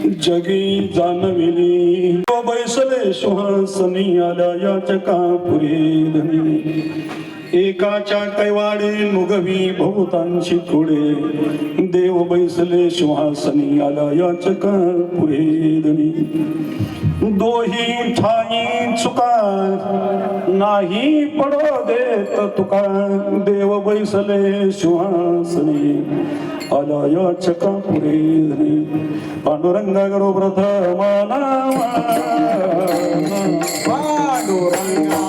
जगी जाणविली बैसले सुहासनी आल्या याचका पुरी धनी एकाच्या कैवाडे नुगवी बहुतांची कुडे देव बैसले सिंहासनी आला याचका पुरे धनी दोही ठाई चुका नाही पडो देत तुका देव बैसले सिंहासनी आला याचका पुरे धनी पांडुरंगा गरो प्रथम नामा पांडुरंगा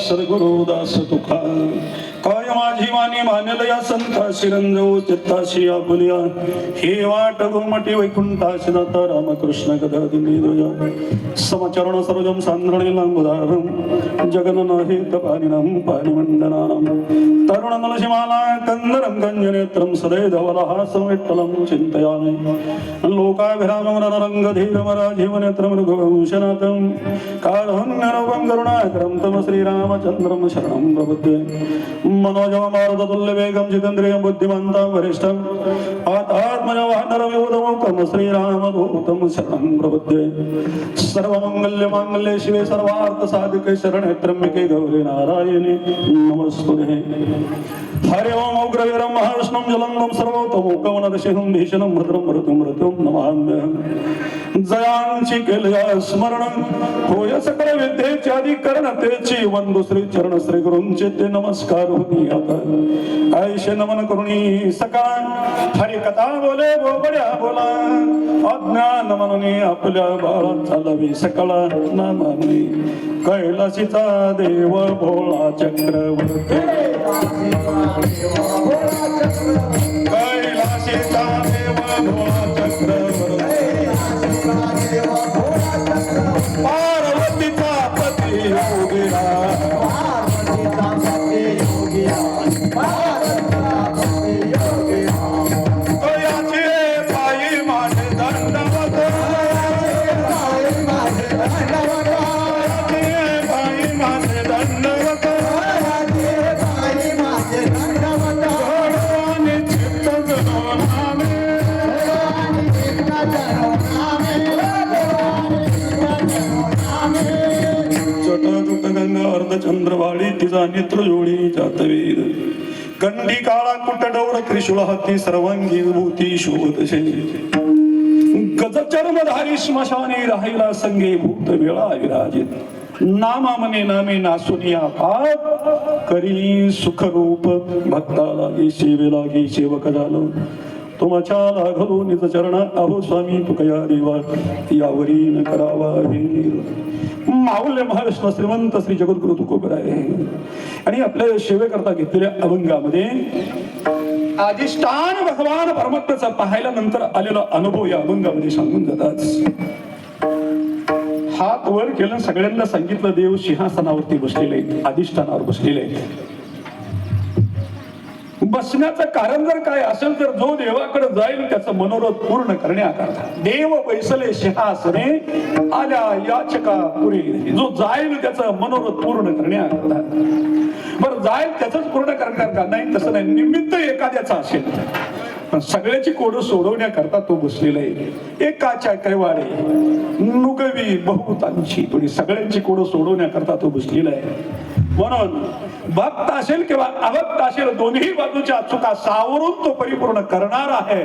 सद्गुरुदास तुका काय माझी वाणी मानल या संताशी रंजवू चित्ताशी आपुलिया हे वाट गुमटी वैकुंठाशी दाता रामकृष्ण कदा दिनिदया समचरण सर्वजम सांद्रणे लांबुदारम जगन नाहित पानिनम पानिमंडनाम तरुण नलशिमाला कंदरम गंजनेत्रम सदैधवलहासं विठ्ठलं चिन्तयामि लोकाभिरामं रंगधीरमरा जीवनेत्रं रघुवंशनाथं कारुण्यरूपं करुणाकरं तम श्रीरामचन्द्रं शरणं प्रपद्ये मनोजवमारुततुल्यवेगं जितेन्द्रियं बुद्धिमन्तं वरिष्ठं आत्मजवानरविभूतमुखं श्रीरामदूतं शरणं प्रपद्ये सर्वमङ्गल्यमाङ्गल्ये शिवे सर्वार्थसाधिके शरणे त्र्यम्बके गौरी नारायणे नमस्तुते हरि ओम उग्रवीरं महाविष्णुं जलन्दं सर्वतोमुखवनदशिहं भीषणं भद्रं मृत्युं नमाम्यहं जयांची केलया स्मरणं होय सकल विद्येचे अधिकरण तेची वंदु श्री चरण श्री गुरूंचे ते नमस्कार होती आता आयुष्य नमन करुणी सकाळ हरि कथा बोले बोबड्या बोला अज्ञान मननी आपल्या बाळात चालवी सकळा नामानी कैलासीचा देव भोळा चक्रवर्ती कैलासीचा देव भोळा चक्रवर्ती पार्वतीचा पती योगीराज अर्धचंद्रवाडी तिचा नेत्र जोडी जातवीर कंडी काळा कुट डौर त्रिशूळ हाती सर्वांगी भूती शोभतसे गजचर्मधारी श्मशानी राहिला संगे भूत वेळा विराजित नामा मने नामे नासुनिया पाप करी सुखरूप भक्ताला गे सेवेला गे सेवक झालं तुमच्या लागलो निज चरणा अहो स्वामी तुकया देवा यावरी न करावा हे माऊल्य महाविष्णू श्रीमंत श्री जगद्गुरु तुकोबराय आणि आपल्या सेवेकरता घेतलेल्या अभंगामध्ये अधिष्ठान भगवान परमात्म्याचा पाहायला नंतर आलेला अनुभव या अभंगामध्ये सांगून जातात. हात वर केलं सगळ्यांना सांगितलं देव सिंहासनावरती बसलेले आहेत, अधिष्ठानावर बसलेले आहेत. बसण्याचं कारण जर काय असेल तर जो देवाकडे जाईल त्याचं मनोरथ पूर्ण करण्याकरता देव बैसले सिंहासने आल्या याचका पुरे जो जाईल त्याचं मनोरथ पूर्ण करण्याकरता बरं जाईल त्याच पूर्ण करणार का नाही तसं नाही निमित्त एखाद्याचा असेल पण सगळ्याची कोड सोडवण्याकरता तो बसलेला आहे. एकाच्या कैवाडे नुगवी बहुतांची थोडी सगळ्यांची कोड सोडवण्याकरता तो बसलेला आहे. म्हणून भक्त असेल किंवा अभक्त असेल दोन्ही बाजूच्या चुका सावरून तो परिपूर्ण करणार आहे.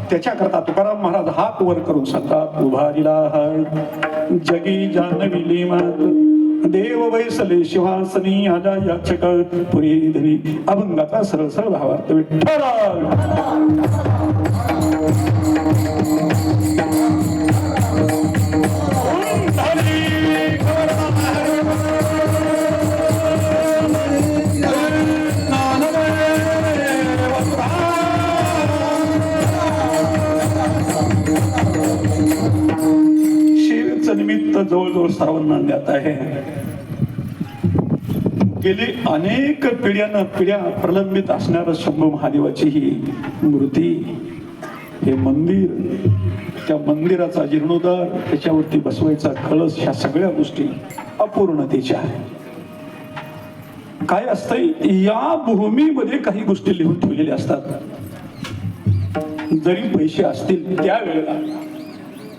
त्याच्याकरता तुकाराम महाराज हात वर करून सांगतात उभारिला जगी जानविली मात देव वैसले शिवासनी आला याचक पुरी धनी. अभंगाचा सरळ सरळ भावार्थ विठ्ठल निमित्त जवळजवळ सर्वांना ज्ञात आहे. गेली अनेक पिढ्या प्रलंबित असणाऱ्या शंभू महादेवाची ही मूर्ती हे मंदिर त्या मंदिराचा जीर्णोद्धार त्याच्यावरती बसवायचा कळस ह्या सगळ्या गोष्टी अपूर्णतेच्या काय असतंय या भूमीमध्ये काही गोष्टी लिहून ठेवलेल्या असतात. जरी पैसे असतील त्यावेळेला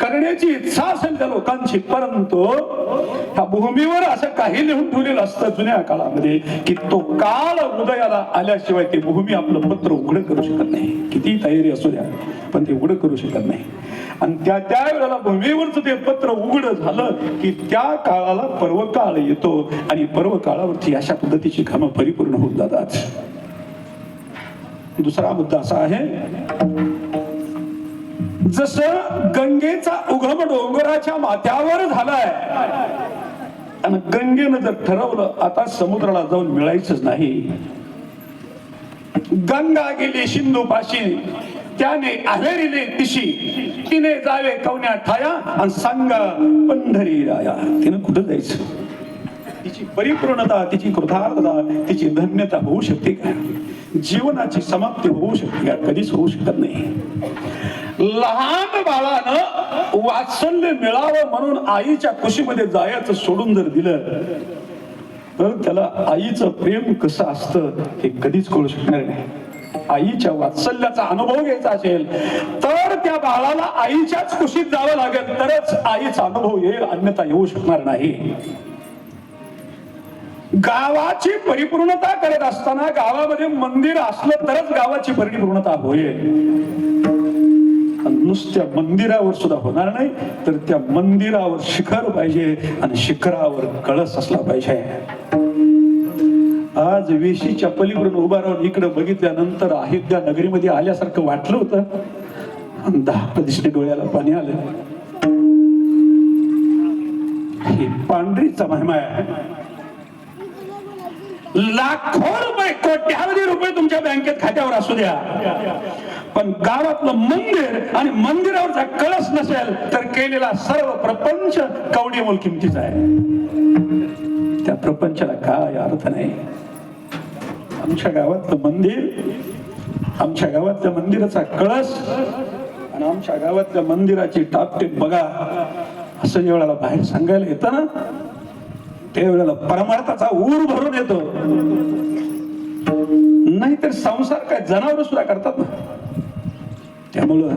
करण्याची इच्छा असेल त्या लोकांची परंतु ह्या भूमीवर असं काही लिहून ठेवलेलं असतं जुन्या काळामध्ये की तो काळ उदयाला आल्याशिवाय ते भूमी आपलं पत्र उघड करू शकत नाही. किती तयारी असू द्या पण ते उघड करू शकत नाही. आणि त्या वेळेला भूमीवरच ते पत्र उघड झालं की त्या काळाला पर्वकाळ येतो आणि पर्वकाळावरती अशा पद्धतीची कामं परिपूर्ण होत जातात. दुसरा मुद्दा असा आहे जसं गंगेचा उगम डोंगराच्या माथ्यावर झालाय आणि गंगेनं जर ठरवलं आता समुद्राला जाऊन मिळायचंच नाही. गंगा गेली सिंधू पाशी त्याने आहेरिले तिशी तिने जावे कवन्या ठाया आणि सांगा पंढरी राया. तिनं कुठं जायचं तिची परिपूर्णता तिची कृतार्थता तिची धन्यता होऊ शकते का? जीवनाची समाप्ती होऊ शकते का? कधीच होऊ शकत नाही. लहान बाळानं वात्सल्य मिळावं म्हणून आईच्या कुशीमध्ये जायचं सोडून जर दिलं तर त्याला आईचं प्रेम कसं असतं हे कधीच कळू शकणार नाही. आईच्या वात्सल्याचा अनुभव घ्यायचा असेल तर त्या बाळाला आईच्याच कुशीत जावं लागेल तरच आईचा अनुभव येईल अन्यथा येऊ शकणार नाही. गावाची परिपूर्णता करत असताना गावामध्ये मंदिर असलं तरच गावाची परिपूर्णता होईल. नुसत्या मंदिरावर सुद्धा होणार नाही तर त्या मंदिरावर शिखर पाहिजे आणि शिखरावर कळस असला पाहिजे. आज वेशीच्या पलीकडून उभा राहून इकडे बघितल्यानंतर अयोध्या नगरीमध्ये आल्यासारखं वाटलं होतं. 10 दिवशी डोळ्याला पाणी आलं. ही पांढरीचा महिमा आहे. लाखो रुपये कोट्यावधी रुपये तुमच्या बँकेत खात्यावर असू द्या पण गावातलं मंदिर आणि मंदिरावरचा कळस नसेल तर केलेला सर्व प्रपंच कवडी मोल किमतीचा आहे. त्या प्रपंचाला काय अर्थ नाही. आमच्या गावातलं मंदिर आमच्या गावातल्या मंदिराचा कळस आणि आमच्या गावातल्या मंदिराची टापटीप बघा असं ज्या वेळेला बाहेर सांगायला येतं ना त्यावेळेला परमार्थाचा ऊर भरून येतो. नाहीतर संसार काय जनावर सुद्धा करतात ना. त्यामुळं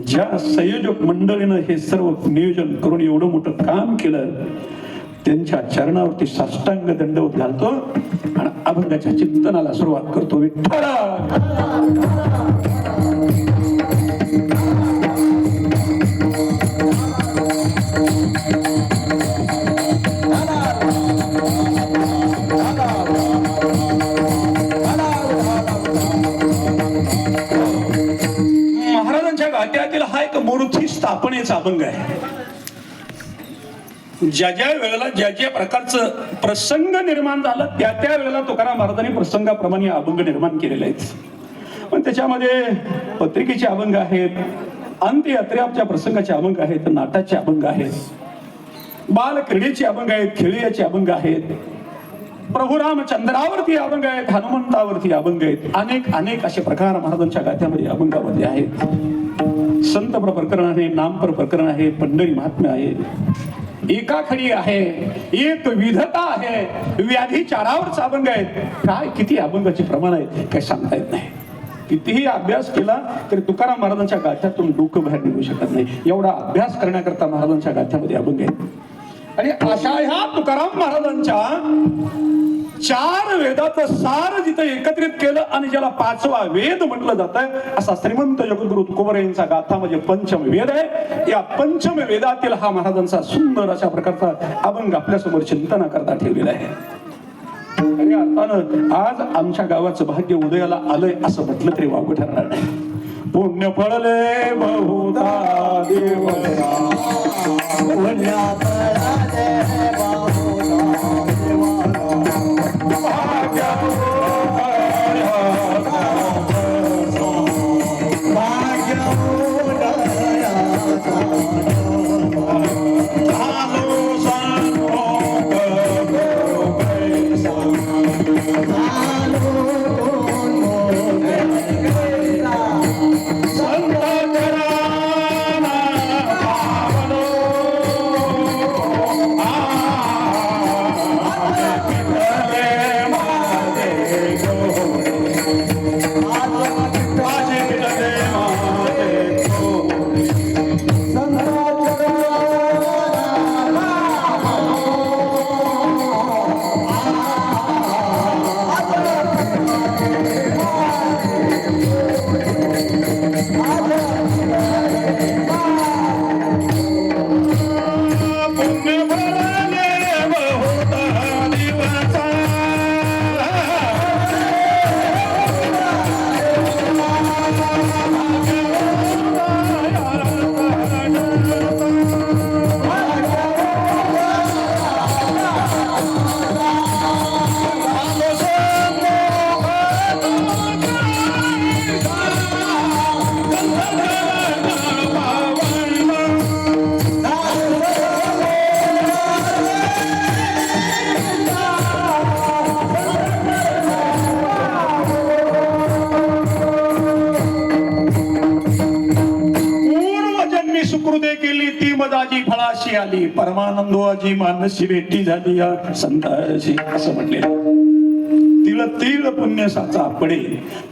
ज्या संयोजक मंडळीनं हे सर्व नियोजन करून एवढं मोठं काम केलं त्यांच्या चरणावरती साष्टांग दंडवत घालतो आणि अभंगाच्या चिंतनाला सुरुवात करतो. विठ्ठला महाराजांच्या गात्यातील हा एक मूर्ती स्थापनेचा अभंग आहे. ज्या ज्या वेळेला ज्या ज्या प्रकारचं प्रसंग निर्माण झाला त्या त्या वेळेला तुकाराम महाराजांनी प्रसंगाप्रमाणे अभंग निर्माण केलेले आहेत. पण त्याच्यामध्ये पत्रिकेचे अभंग आहेत, अंत्ययात्रेच्या प्रसंगाचे अभंग आहेत, नाटाचे अभंग आहेत, बाल क्रीडेचे अभंग आहेत, खेळीचे अभंग आहेत, प्रभू रामचंद्रावरती अभंग आहेत, हनुमंतावरती अभंग आहेत. अनेक अनेक असे प्रकार महाराजांच्या गाथ्यामध्ये अभंगामध्ये आहेत. संत प्रकरण आहे, नाम प्रकरण आहे, पंढरी महात्म्य आहे, एकाखडी आहे, एक विधता आहे, व्याधी चारावरचा अभंग आहेत. काय किती अभंगाचे प्रमाण आहे काय सांगता येत नाही. कितीही अभ्यास केला तरी तुकाराम महाराजांच्या गाथ्यातून डोकं बाहेर निघू शकत नाही. एवढा अभ्यास करण्याकरता महाराजांच्या गाथ्यामध्ये अभंग आहेत. आणि अशा ह्या तुकाराम महाराजांच्या 4 वेदाचं सार जिथं एकत्रित केलं आणि ज्याला 5वा वेद म्हटलं जात आहे असा श्रीमंत जगद्गुरु तुकोबरायांचा गाथा म्हणजे पंचम वेद आहे. या पंचम वेदातील हा महाराजांचा सुंदर अशा प्रकारचा अभंग आपल्यासमोर चिंतना करता ठेवलेला आहे. आणि अर्थानं आज आमच्या गावाचं भाग्य उदयाला आलंय असं म्हटलं तरी वावगं ठरणार नाही. पुण्य फळले बहुधा देवता, पुण्य फळले बहुधा फळाशी आली परमानंदोजी मानसी भेटी झाली या संताशी असं म्हटलेलं. तिळ तिळ पुण्य साचा पडे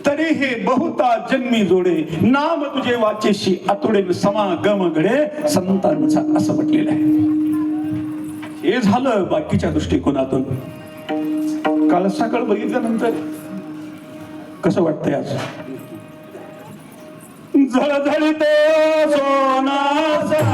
तरी हे बहुता जन्मी जोडे, नाम तुझे वाचेशी आतुडे समागम घडे संतांचा असं म्हटलेलं आहे. हे झालं बाकीच्या दृष्टिकोनातून. काल सकाळ बघितल्यानंतर कसं वाटतंय आज? झळझळीत सोनाचा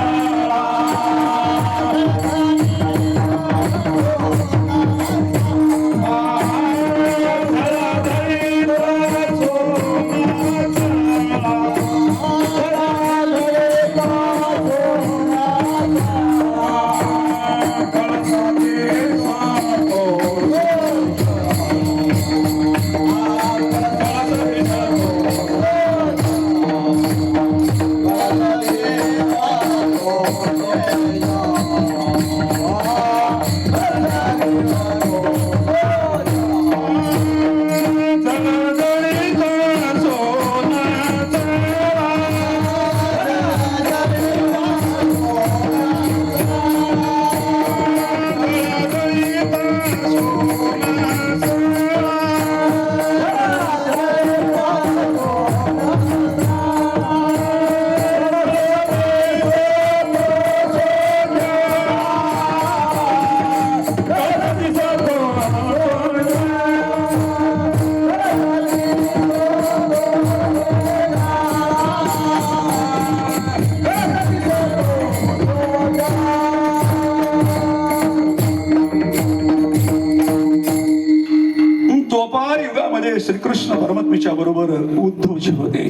श्रीकृष्ण परमात्म्याच्या बरोबर उद्धवजी होते,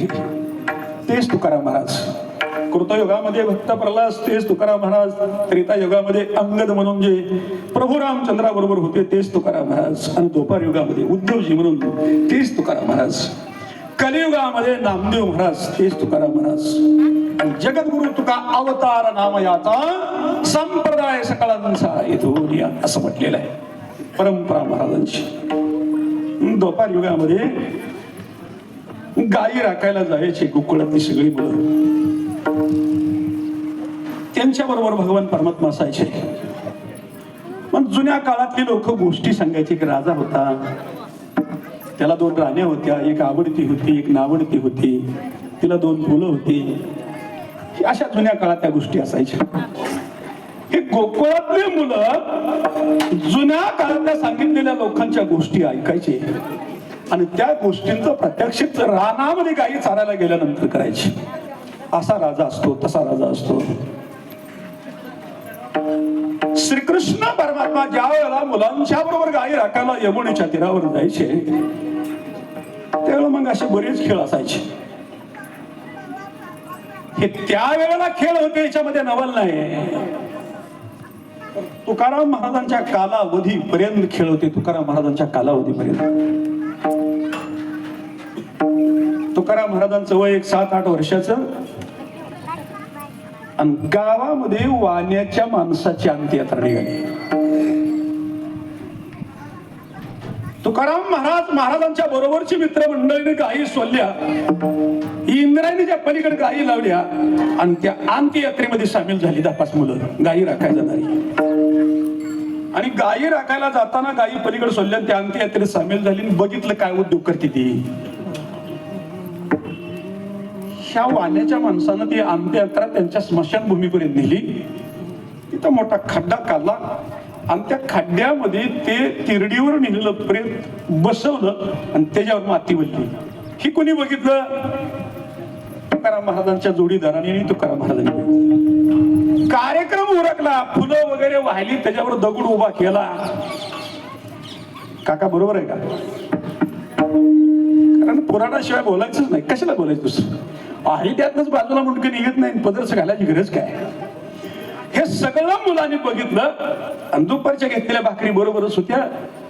तेच तुकाराम महाराज. कृतयुगामध्ये भक्त प्रल्हाद, तेच तुकाराम महाराज. त्रेता युगामध्ये अंगद म्हणून जे प्रभू रामचंद्राबरोबर होते, तेच तुकाराम महाराज. आणि द्वापार युगामध्ये उद्धवजी म्हणून तेच तुकाराम महाराज. कलियुगामध्ये नामदेव महाराज, तेच तुकाराम महाराज. जगद्गुरु तुका अवतार नामयाचा, संप्रदाय सकळांचा येतो असं म्हटलेलं आहे परंपरा महाराजांची. द्वापार युगामध्ये गायी राखायला जायचे गोकुळातली सगळी मुलं, त्यांच्या बरोबर भगवान परमात्मा असायचे. पण जुन्या काळातली लोक गोष्टी सांगायची की राजा होता, त्याला 2 राण्या होत्या, एक आवडती होती, एक नावडती होती, तिला 2 मुलं होती. अशा जुन्या काळात त्या गोष्टी असायच्या. हे गोकुळातली मुलं जुन्या काळातल्या सांगितलेल्या लोकांच्या गोष्टी ऐकायचे आणि त्या गोष्टींचं प्रत्यक्षित रानामध्ये गायी चारायला गेल्यानंतर करायची. असा राजा असतो, तसा राजा असतो. श्रीकृष्ण परमात्मा ज्या वेळेला मुलांच्या बरोबर गायी राखायला यमुनेच्या तीरावर जायचे, त्यावेळेला मग असे बरेच खेळ असायचे. हे त्यावेळेला खेळ होते, याच्यामध्ये नवल नाही. तुकाराम महाराजांच्या कालावधीपर्यंत खेळ होते. तुकाराम महाराजांच्या कालावधीपर्यंत. तुकाराम महाराजांचं वय 7-8 वर्षाचं. आणि गावामध्ये वाण्याच्या माणसाची अंत्ययात्रा निघाली. तुकाराम महाराजांच्या बरोबरची मित्रमंडळीने गायी सोडल्या, इंद्रायणीच्या पलीकडे गायी लावल्या आणि त्या अंत्ययात्रेमध्ये सामील झाली 10-5 मुलं गायी राखायला जाणारी. आणि गायी राखायला जाताना गायी पलीकडे सोडल्या, त्या अंत्ययात्रेत सामील झाली. बघितलं काय उद्योग करते ती. ह्या वाण्याच्या माणसानं ती अंत्ययात्रा त्यांच्या स्मशानभूमीपर्यंत नेली. तिथं मोठा खड्डा काढला आणि त्या खड्ड्यामध्ये ते तिरडीवर नेलेलं प्रेत बसवलं आणि त्याच्यावर माती वळली. ही कोणी बघितलं? तुकाराम महाराजांच्या जोडीदाराने आणि तुकाराम महाराजांनी. कार्यक्रम उरकला, फुलं वगैरे वाहिली, त्याच्यावर दगड उभा केला. काका बरोबर आहे का? कारण पुराणाशिवाय बोलायचंच नाही. कशाला बोलायचं दुसरं? आहे त्यातनच बाजूला मुंडकं निघत नाही, पदरच घालायची गरज काय? हे सगळं मुलांनी बघितलं आणि दुपारच्या घेतलेल्या भाकरी बरोबरच होत्या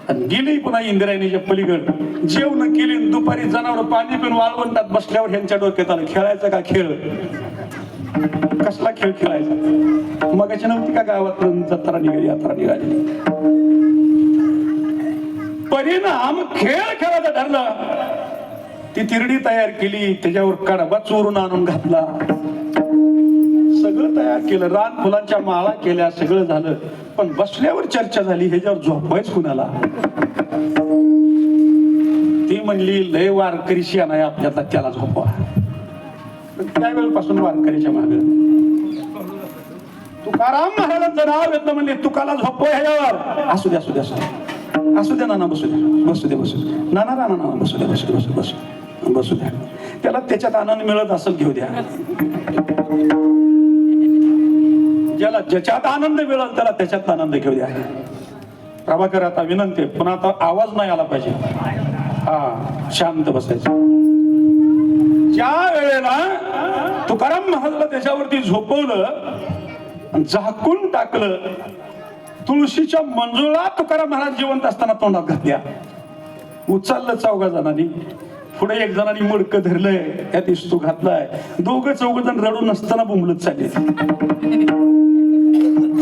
आणि गेली पुन्हा इंद्रायणीच्या पलीकड. जेवण केली, दुपारी जनावर पाणी पिऊन वाळवंटात बसल्यावर ह्यांच्या डोक्यात आलं, खेळायचा का खेळ? कसला खेळ खेळायचा? मगाची नव्हती का गावात जत्रा निघाली, यात्रा निघाली? परिणाम खेळ खेळायचं ठरलं. ती तिरडी तयार केली, त्याच्यावर कडबा चोरून आणून घातला, सगळं तयार केलं, रान फुलांच्या माळा केल्या, सगळं झालं. पण बसल्यावर चर्चा झाली, ह्याच्यावर झोपायच कुणाला? ती म्हणली लय वारकरी शियाना आहे आपल्याला, त्याला झोपवा. त्यावेळेपासून वारकरीच्या मागे तुकाराम महाराजांचं नाव घेतलं, म्हणले तुकाला झोपवा ह्याच्यावर. असू द्या, असू द्या, असू द्या नाना, बसू द्या, बसू द्या, बसू द्या नाना, नाना, नाना, बसू द्या, बसू बसू बसू बसू द्या. त्याला त्याच्यात आनंद मिळत असेल घेऊ द्या. ज्याला ज्याच्यात आनंद मिळेल त्याला त्याच्यात आनंद घेऊ द्या. प्रभाकर आता विनंती, पण आता आवाज नाही आला पाहिजे. हा, शांत बसायचं. ज्या वेळेला तुकाराम महाराजाला त्याच्यावरती झोपवलं आणि झाकून टाकलं, तुळशीच्या मंजुळा तुकाराम महाराज जिवंत असताना तोंडात घातल्या. उचललं 4 जणांनी, पुढे 1 जणांनी मुडकं धरलंय, त्यात इस्तू घातलाय. 2-4 जण रडून असताना बुंबलत चालले.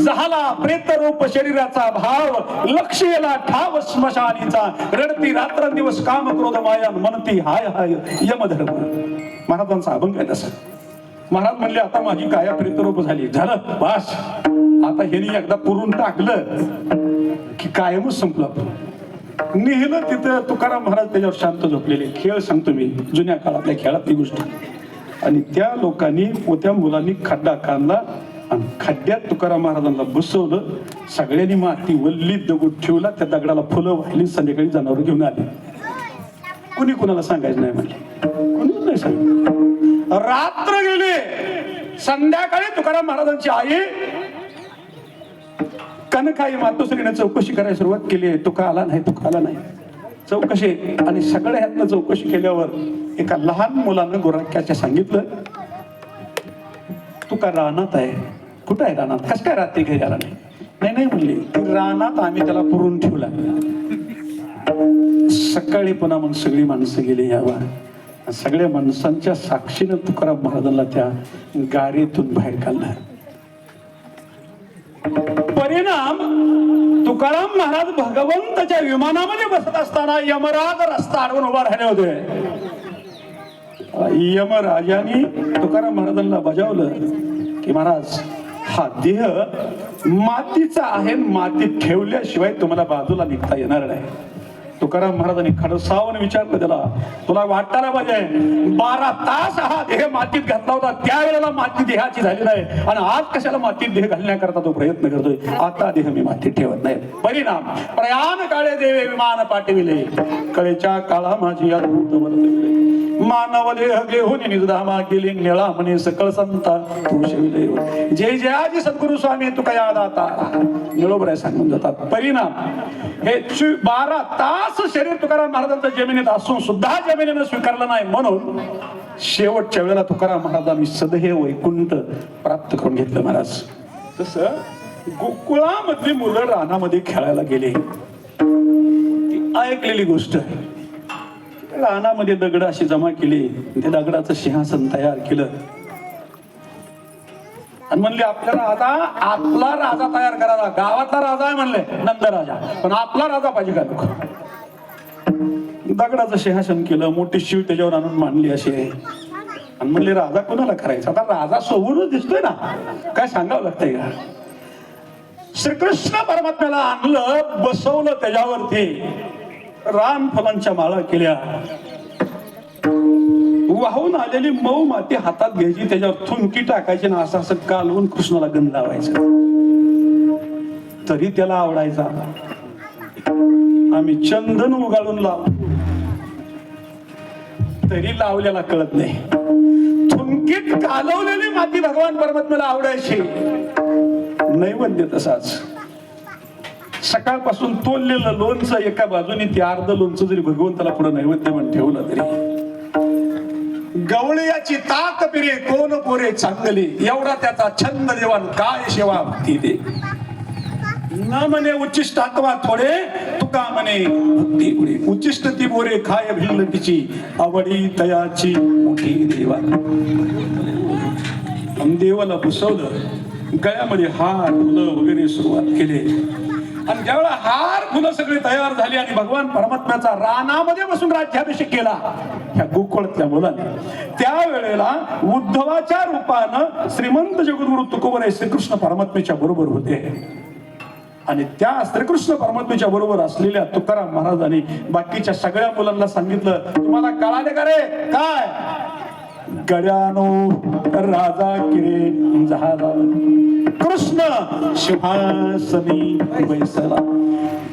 झाला प्रेत रूप शरीराचा भाव, लक्ष येला ठाव स्मशानीचा. रडती रात्रंदिवस काम क्रोध माया, म्हणती हाय हाय यमधर्म. महाराजांचा अभंग आहे तसा. महाराज म्हणले आता माझी काया प्रेतरूप झाली, झालं बस. आता ह्यानी एकदा पुरून टाकलं की कायमच संपलं. नेहलं तिथं तुकाराम महाराज त्याच्यावर शांत झोपलेले. खेळ सांगतो मी, जुन्या काळातल्या खेळातली गोष्ट. आणि त्या लोकांनी, त्या मुलांनी खड्डा काढला आणि खड्ड्यात तुकाराम महाराजांना बसवलं. सगळ्यांनी माती वल्ली, दगड ठेवला, त्या दगडाला फुलं वाहिली. संध्याकाळी जनावर घेऊन आले. कोणी कोणाला सांगायचं नाही म्हणले, कोणीच नाही सांगितलं. रात्र गेले. संध्याकाळी तुकाराम महाराजांची आई कनकाई मातोश्रीने चौकशी करायला सुरुवात केली. तुका आला नाही, तुका आला नाही. चौकशी. आणि सगळ्या ह्यातनं चौकशी केल्यावर एका लहान मुलानं गोरक्याच्या सांगितलं, तू का रानात आहे? कुठं आहे रानात? कस काय रात्री घरी आला नाही? नाही नाही म्हणली, रानात आम्ही त्याला पुरून ठेवला. सकाळी पुन्हा मग सगळी माणसं गेली यावर. सगळ्या माणसांच्या साक्षीनं तुकाराम महाराजांना त्या गारीतून बाहेर काढलं. परिणाम, तुकाराम महाराज भगवंताच्या विमानामध्ये बसत असताना यमराज रस्ता अडवून उभा राहिले होते. यमराजांनी तुकाराम महाराजांना बजावलं की महाराज, हा देह मातीचा आहे, मातीत ठेवल्याशिवाय तुम्हाला बाजूला निघता येणार नाही. तुकाराम महाराजांनी खडसावून विचारलं त्याला, तुला वाटायला पाहिजे 12 तास हा देह मातीत घातला होता, त्यावेळेला माती देहाची झाली नाही, आणि आज कशाला मातीत देह घालण्याकरता तो प्रयत्न करतोय? आता देह मी मातीत ठेवत नाही. परिणाम, प्रयाण काळे देवे विमान पाठविले, कळेच्या काळा माझी अद्भुत वर्तविले, मानव देह घेऊन निर्धामा केली, निळा म्हणे सकळ संता तू शिविले. जय जयाजी सद्गुरु स्वामी तुका याद आता निळोबराय सांगून जातात. परिणाम, हे 12 तास शरीर तुकाराम महाराजांचं जमिनीत असून सुद्धा जमिनीनं स्वीकारलं नाही, म्हणून शेवटच्या वेळेला तुकाराम महाराजांनी सदैव वैकुंठ प्राप्त करून घेतलं. महाराज तसं गोकुळामधली मुलं रानामध्ये खेळायला गेले, ती ऐकलेली गोष्ट आहे. रानामध्ये दगड अशी जमा केली, त्या दगडाचं सिंहासन तयार केलं आणि म्हणले आपल्याला आता आपला राजा तयार करायचा. गावातला राजा आहे म्हणले नंद राजा, पण आपला राजा पाहिजे का? लोक दगडाचं सिंहासन केलं, मोठी शिव त्याच्यावर आणून मांडली अशी आहे, आणि म्हणले राजा कोणाला करायचा? आता राजा सोबूनच दिसतोय ना, काय सांगावं लागतंय का? श्रीकृष्ण परमात्म्याला आणलं, बसवलं त्याच्यावरती, रान फलांच्या माळा केल्या, वाहून आलेली मऊ माती हातात घ्यायची, त्याच्यावर थुंकी टाकायची ना असं असं कालवून कृष्णाला गंध लावायचं, तरी त्याला आवडायचा. आम्ही चंदन उगाळून लाव तरी लावल्याला कळत नाही. थुंकीत कालवलेली माती भगवान परमात्म्याला आवडायची. नैवेद्य तसाच, सकाळपासून तोललेलं लोणचं एका बाजूने, ते अर्ध लोणचं जरी भगवंताला पुढे नैवेद्य म्हणून ठेवलं तरी, गवळीयाची ताक पिरे कोण पोरे चांगली, एवढा त्याचा छंद देवान काय सेवा भक्ती दे. न म्हणे उच्चिष्ट आत्मा थोडे, तुका म्हणे भक्ती पुढे, उच्चिष्ट ती बोरे खाय भिल्ल तिची, आवडी तयाची मोठी देवा. देवाला बसवलं, गळ्यामध्ये हार फुलं वगैरे सुरुवात केली, आणि ज्यावेळेला हार फुलं सगळी तयार झाली आणि भगवान परमात्म्याचा रानामध्ये बसून राज्याभिषेक केला ह्या गोकुळातल्या मुलाने, त्यावेळेला उद्धवाच्या रूपानं श्रीमंत जगद्गुरु तुकोबराय श्रीकृष्ण परमात्म्याच्या बरोबर होते. आणि त्या श्रीकृष्ण परमात्म्याच्या बरोबर असलेल्या तुकाराम महाराजांनी बाकीच्या सगळ्या मुलांना सांगितलं, तुम्हाला कळाले का रे? काय? गड्यानो राजा किरे जहाजा, कृष्ण सिंहासनी बैसला.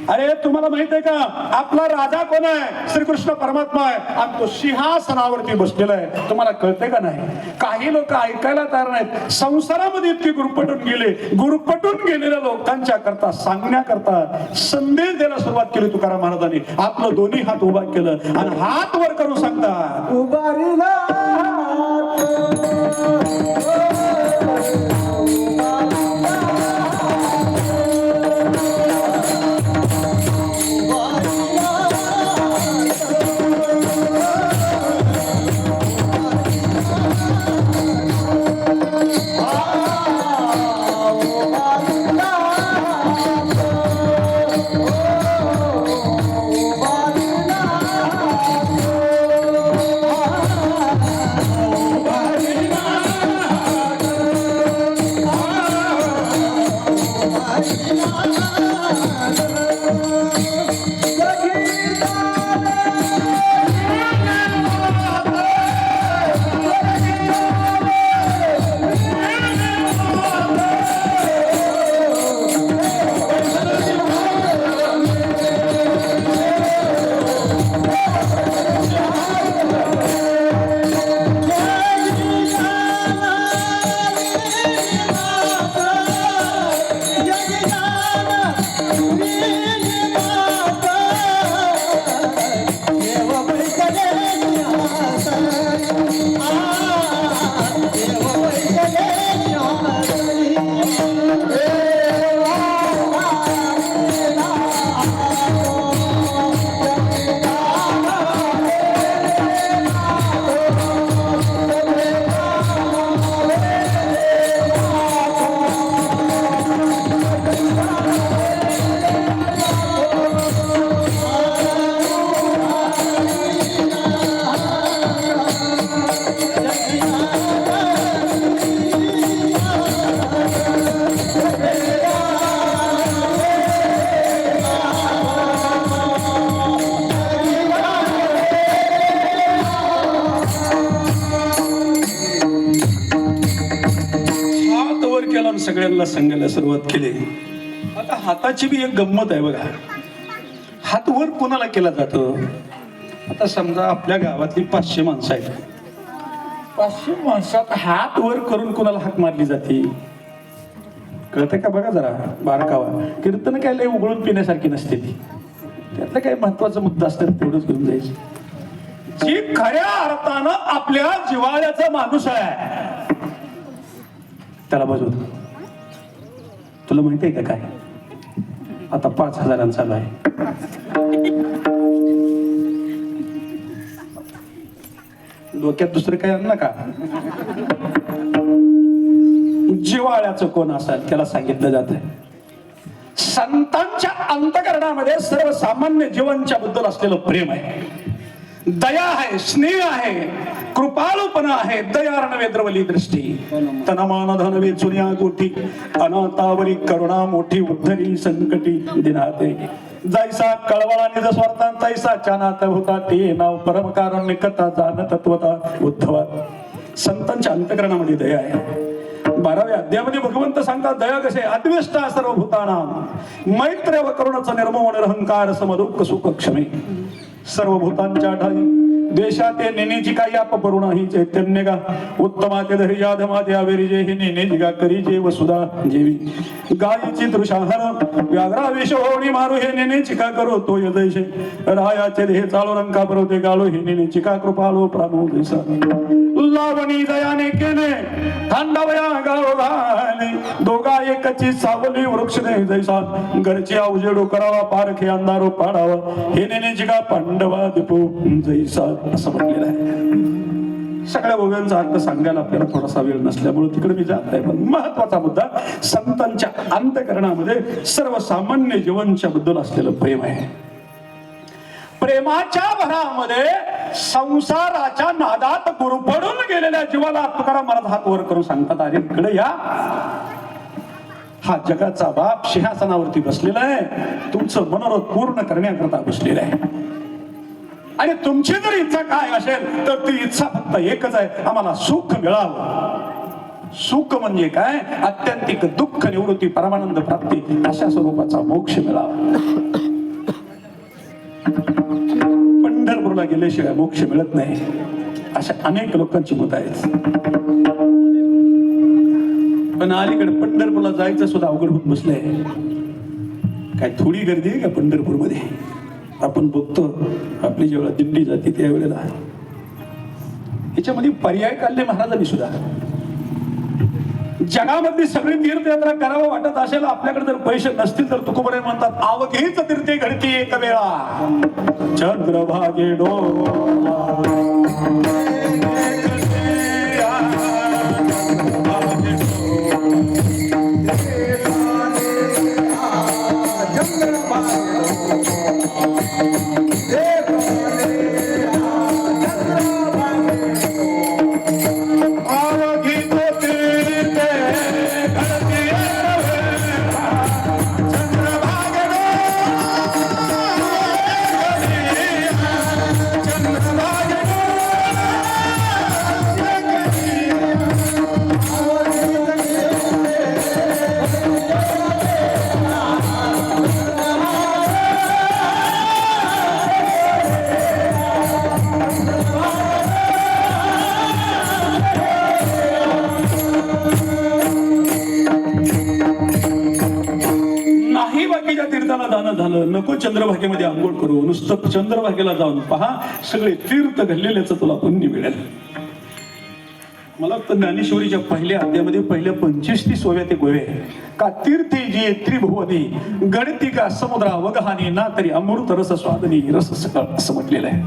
अरे तुम्हाला माहित आहे का आपला राजा कोण आहे? श्रीकृष्ण परमात्मा आहे, आणि तो सिंहासनावरती बसलेला आहे. तुम्हाला कळतंय का नाही? काही लोक ऐकायला तयार नाहीत. संसारामध्ये इतके गुरुपटून गेलेल्या लोकांच्या करता सांगण्याकरता संदेश द्यायला सुरुवात केली तुकाराम महाराजांनी. आपलं दोन्ही हात उभा केलं आणि हात वर करून सांगतात, उभारीला सगळ्यांना सांगायला सुरुवात केली. आता हाताची बी एक गंमत आहे बघा. हात वर कोणाला केला जातो? आता समजा आपल्या गावातली 500 माणसं आहेत. 500 माणसात हात वर करून कोणाला हाक मारली जाते? कळतंय का बघा जरा बारकावा. कीर्तन काय लय उघडून पिण्यासारखी नसते ती. त्यातलं काही महत्वाचा मुद्दा असतात तेवढंच घेऊन जायचं. जी खऱ्या अर्थानं आपल्या जिव्हाळ्याचा माणूस आहे त्याला बजवतो. तुला माहिती आहे का काय? आता 5,000 चालू आहे. डोक्यात दुसरं काय आण नका. जिव्हाळ्याचं कोण असेल त्याला सांगितलं जात आहे. संतांच्या अंतःकरणामध्ये सर्वसामान्य जीवांच्या बद्दल असलेलं प्रेम आहे, दया आहे, स्नेह आहे, कृपाळूपणा आहे, दयार्ण वेद्रवली दृष्टी, तनमान धन वेचुनिया गोठी, अनाथावरी करुणा मोठी, उद्धरी संकटी दिनाते, जैसा कळवळा निज स्वार्थान तैसा चानात होता, ते नाव परमकारुण्य कथा जाण तत्वता उद्धवा. संतांच्या अंतःकरणामध्ये दया आहे. 12व्या अध्यायामध्ये भगवंत सांगतात दया कसे अद्वेष्टा सर्वभूतानां मैत्र व करुणाचा निर्मोह निरहंकार समदुःख सुख क्षमे. सर्वभूतांच्या ठाई देशाते नेनेची काही अपरू नाही चैतन्य का उत्तमाते धरी याधमाते आवेरी जे हे नेने जिगा करी जे वसुधा जेवी गायीची दृशाहर व्याघ्रावेश होणी मारू हे नेने चिका करो तो यदैशे रायाचे देह चालू रंका परवते गाळो हे नेने चिका कृपालो प्राणो जैसा लावणी दयाने केले थंडावया गाव घाले दोघा एकची सावली वृक्ष दे जैसा घरची अवजेडो करावा पारखे अंधारो पाडावा हे नेने चिका पांडवा दिपो जैसा असं म्हटलेलं आहे. सगळ्या गोव्यांचा अर्थ सांगायला आपल्याला थोडासा वेळ नसल्यामुळे तिकडे मी जात आहे. पण महत्वाचा मुद्दा संतांच्या अंतःकरणामध्ये सर्वसामान्य जीवांच्या बद्दल असलेलं प्रेम आहे. प्रेमाच्या भरामध्ये संसाराच्या नादात गुरफडून गेलेल्या जीवाला तुकाराम महाराज हात वर करून सांगतात अरे इकडे या. हा जगाचा बाप सिंहासनावरती बसलेला आहे, तुमचं मनोरथ पूर्ण करण्याकरता बसलेला आहे. आणि तुमची जर इच्छा काय असेल तर ती इच्छा फक्त एकच आहे, आम्हाला सुख मिळावं. सुख म्हणजे काय? आत्यंतिक दुःख निवृत्ती परमानंद प्राप्ती अशा स्वरूपाचा मोक्ष मिळावा. पंढरपूरला गेल्याशिवाय मोक्ष मिळत नाही अशा अनेक लोकांची मत आहेत. पण अलीकडे पंढरपूरला जायचं सुद्धा अवघड होत बसलंय. काय थोडी गर्दी आहे का पंढरपूरमध्ये? आपण बघतो आपली जेव्हा दिंडी जाते त्यावेळेला याच्यामध्ये पर्याय काढले महाराजांनी सुद्धा. जगामधली सगळी तीर्थयात्रा करावं वाटत असेल, आपल्याकडे जर पैसे नसतील तर तुकोबरे म्हणतात अवघीच तीर्थे घडती एक वेळा चंद्रभागे झालं. नको चंद्रभागेमध्ये आंघोळ करू, नुसतं चंद्रभागेला जाऊन पहा, सगळे तीर्थ घडलेल्याच तुला पुण्य मिळेल. मला वाटतं ज्ञानेश्वरीच्या पहिल्या अध्यायामध्ये पहिल्या 25-30 ओव्या ते गोवे का तीर्थी जी त्रिभुवनी गणती का समुद्रा वगहानी ना तरी अमृत रस स्वादनी रस सकळ असं म्हटलेलं आहे.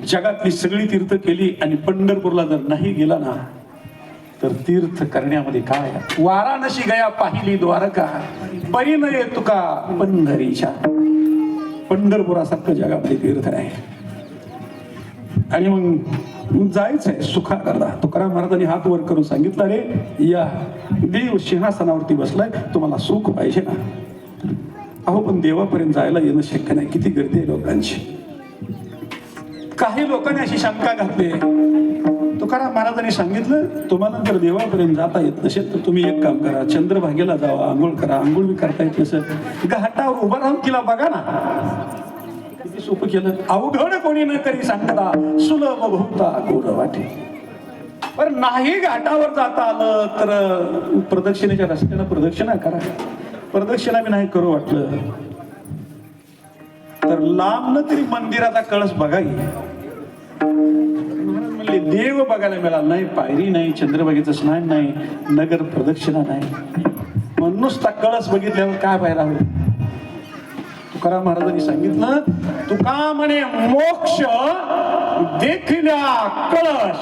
जगातली सगळी तीर्थ केली आणि पंढरपूरला जर नाही गेला ना तर तीर्थ करण्यामध्ये काय? वाराणसी गया पाहिली द्वारका बरी नये तुका पंढरीच्या. पंढरपुरासारखं जगामध्ये तीर्थ आहे. आणि मग जायचंय सुखाकरता. तुकाराम महाराजांनी हात वर करून सांगितलं रे या देव सिंहासनावरती बसलाय, तुम्हाला सुख पाहिजे ना. अहो पण देवापर्यंत जायला येणं शक्य नाही, किती गर्दी आहे लोकांची. काही लोकांनी अशी शंका घातली तुकाराम महाराजांनी सांगितलं, तुम्हाला जर देवापर्यंत जाता येत नसेल तर तुम्ही एक काम करा, चंद्रभागेला जावा, आंघोळ करा. आंघोळ बी करता येत नसेल, घाटावर उभा राहून तिला बघा ना. किती सोपं केलं. अवघड कोणी न करी सांगता, सुलभ बहुता गोड वाटे. पण नाही घाटावर जाता आलं तर प्रदक्षिणेच्या रस्त्यानं प्रदक्षिणा करा. प्रदक्षिणा बी नाही करू वाटलं तर लांब तरी मंदिराचा कळस बघा. म्हणले देव बघायला मिळाला नाही, पायरी नाही, चंद्रभागेचं स्नान नाही, नगर प्रदक्षिणा नाही, मग नुसता कळस बघितल्यावर काय फायदा होईल. तुकाराम महाराजांनी सांगितलं, तुका म्हणे मोक्ष देखिल्या कळस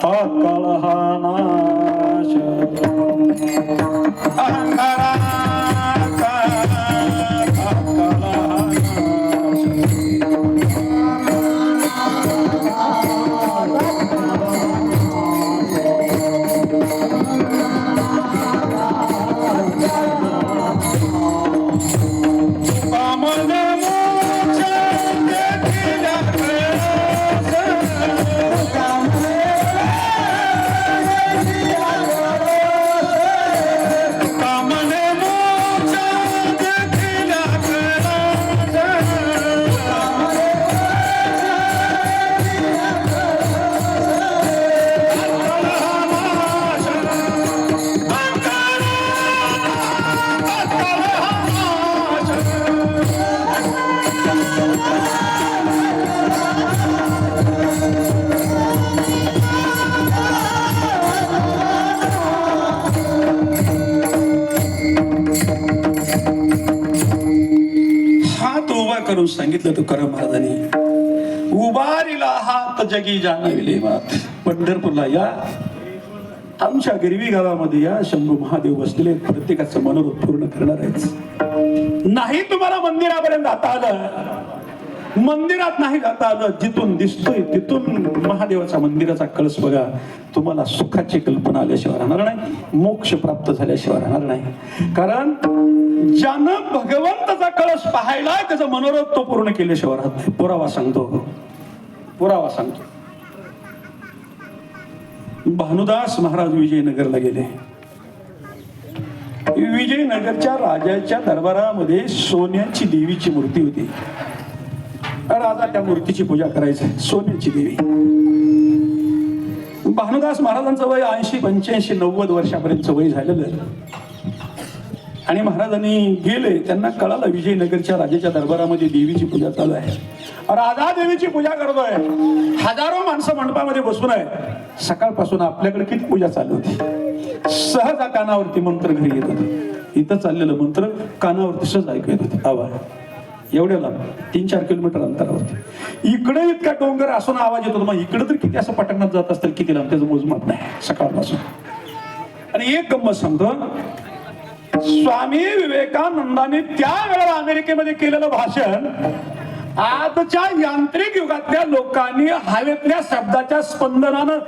कळहा नाश अहंकारा करून सांगितलं तुकाराम महाराजांनी, उभारीला हात जगी जाणविले मात. पंढरपूरला या, आमच्या गिरवी गावामध्ये या, शंभू महादेव बसलेले, प्रत्येकाचं मनोरथ पूर्ण करणार आहेत. नाही तुम्हाला मंदिरापर्यंत जाता आलं, मंदिरात नाही जाता आलं, जिथून दिसतोय तिथून महादेवाचा मंदिराचा कळस बघा. तुम्हाला सुखाची कल्पना आल्याशिवाय राहणार नाही, मोक्ष प्राप्त झाल्याशिवाय राहणार नाही. कारण ज्यानं भगवंताचा कळस पाहायला त्याचा मनोरथ तो पूर्ण केल्याशिवाय राहत नाही. पुरावा सांगतो, पुरावा सांगतो. भानुदास महाराज विजयनगरला गेले. विजयनगरच्या राजाच्या दरबारामध्ये सोन्याची देवीची मूर्ती होती. राजा त्या मूर्तीची पूजा करायची, सोन्याची देवी. भानुदास महाराजांचं वय 80, 85, 90 वर्षापर्यंत वय झालेलं. आणि महाराजांनी गेले, त्यांना कळालं विजयनगरच्या राजाच्या दरबारामध्ये देवीची पूजा चालू आहे. राजा देवीची पूजा करतोय, हजारो माणसं मंडपामध्ये बसून आहे. सकाळपासून आपल्याकडे किती पूजा चालू होती. सहज कानावरती मंत्र घरी येत होते. इथं चाललेलं मंत्र कानावरती सहज ऐकू येत होते. आवाज एवढ्या लांब 3-4 किलोमीटर अंतरावरती. इकडे इतका डोंगर असून आवाज येतो, मग इकडे तर किती असं पटकनात जात असतील, किती लांब त्याचं मोजमाप नाही सकाळपासून. आणि एक गंमत सांगतो, स्वामी विवेकानंदांनी त्यावेळेला अमेरिकेमध्ये केलेलं भाषण आजच्या यांत्रिक युगातल्या लोकांनी हवेतल्या शब्दाच्या स्पंदनानं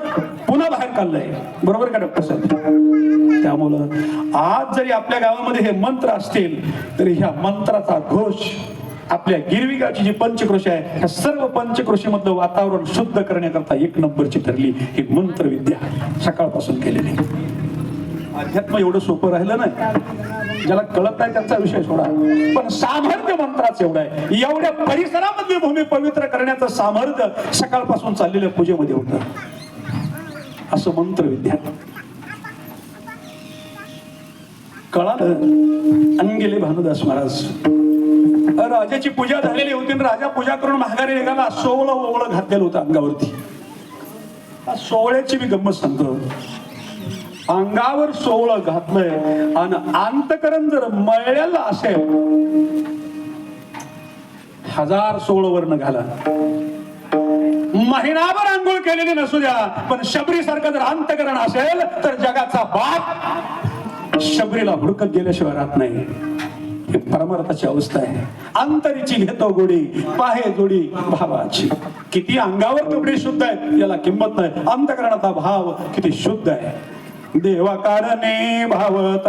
पुन्हा बाहेर काढलंय. बरोबर का डॉक्टर साहेब? त्यामुळं आज जरी आपल्या गावामध्ये हे मंत्र असतील तरी ह्या मंत्राचा घोष आपल्या गिरवी गावची जी पंचक्रोशी आहे, ह्या सर्व पंचक्रोशी मधलं वातावरण शुद्ध करण्याकरता एक नंबरची ठरली ही मंत्रविद्या सकाळपासून केलेली. अध्यात्म एवढं सोपं राहिलं नाही, ज्याला कळत नाही त्यांचा विषय सोडा, पण सामर्थ्य मंत्राचं एवढं आहे. एवढ्या परिसरामधली भूमी पवित्र करण्याचं सामर्थ्य सकाळपासून चाललेल्या पूजेमध्ये होतं. असं मंत्रविद्या कळालं. आणि गेले भानुदास महाराज. राजाची पूजा झालेली होती, राजा पूजा करून माघारी निघाला. 16 ओवळं घातलेलं होतं अंगावरती. सोहळ्याची मी गंमत सांगतो. अंगावर 16 घातलंय आणि अंतकरण जर मळलेलं असेल, 1000 16 वर्ण घाला. महिनाभर आंघोळ केलेली नसू द्या, पण शबरी सारखं जर अंतकरण असेल तर जगाचा बाप शबरीला हुडकत गेल्याशिवाय राहत नाही. ही परमार्थाची अवस्था आहे. अंतरीची घेतो गोडी, पाहे जोडी भावाची. किती अंगावर कपडे शुद्ध आहेत याला किंमत नाही, अंतकरणाचा भाव किती शुद्ध आहे. देवा कारणे भावत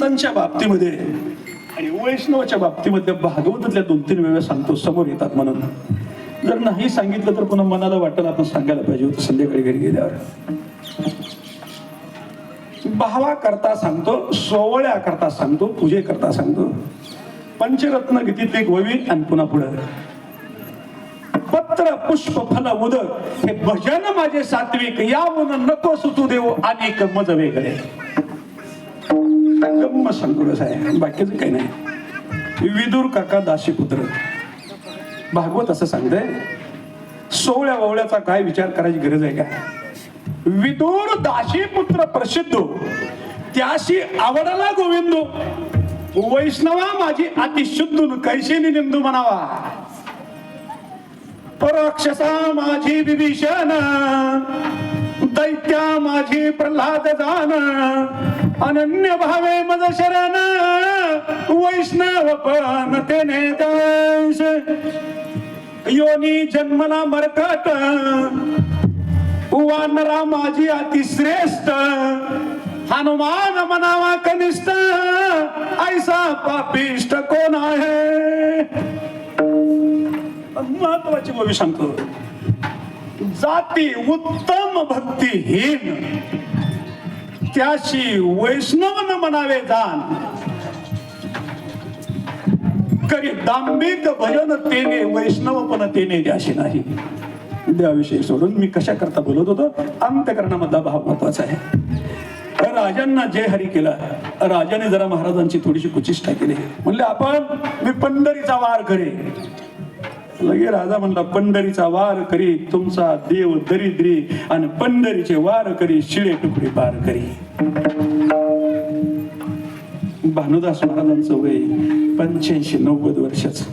संतांच्या बाबतीमध्ये आणि वैष्णवाच्या बाबतीमध्ये भागवतातल्या 2-3 वेळा सांगतो, समोर येतात म्हणून. जर नाही सांगितलं तर पुन्हा मनाला वाटलं आपण सांगायला पाहिजे होतं संध्याकाळी घरी गेल्यावर. भावा करता सांगतो, सोवळ्या करता सांगतो, पूजे करता सांगतो. पंचरत्न गीतीतले एक ववी आणि पुन्हा पुढं पत्र पुष्प फल उदक हे भजन माझे सात्विक, यावून नको सुतू देव अनेक मज वेगळे. गम्म सांगतो कसं आहे, बाकीचं काही नाही. विदुर काका दाशीपुत्र भागवत असं सांगतंय, सोवळ्या ववळ्याचा काय विचार करायची गरज आहे का? विदुर दाशीपुत्र प्रसिद्ध, त्याशी आवडला गोविंदो. वैष्णवा माझी अतिशुद्ध कैसेनी निंदू म्हणावा. पराक्षसा माझी विभीषण, दैत्या माझी प्रल्हाद जान. अनन्य भावे मज शरण, वैष्णव पण तेने दास. योनी जन्मला मरकट, वानरा माझी अतिश्रेष्ठ. हनुमान मनावा कनिष्ठ, ऐसा पापिष्ट कोण आहे? महत्वाची गोष्ट सांगतो, जाती उत्तम भक्तिहीन, त्याशी वैष्णव न म्हणावे जाण. करी दांभिक भजन तेने, वैष्णव पण तेने द्याशी नाही. देवाविषयी सोडून मी कशा करता बोलत होतो, अंतकरणामधला भाव महत्वाचा आहे. राजांना जय हरी केला, राजाने जरा महाराजांची थोडीशी कुचिष्टा केली. म्हणले आपण मी पंढरीचा वार करे. लगे राजा म्हणला, पंढरीचा वार करी तुमचा देव दरिद्री, आणि पंढरीचे वार करी शिळे तुकडे पार करी. भानुदास महाराजांचं वय 85-90 वर्षाचं.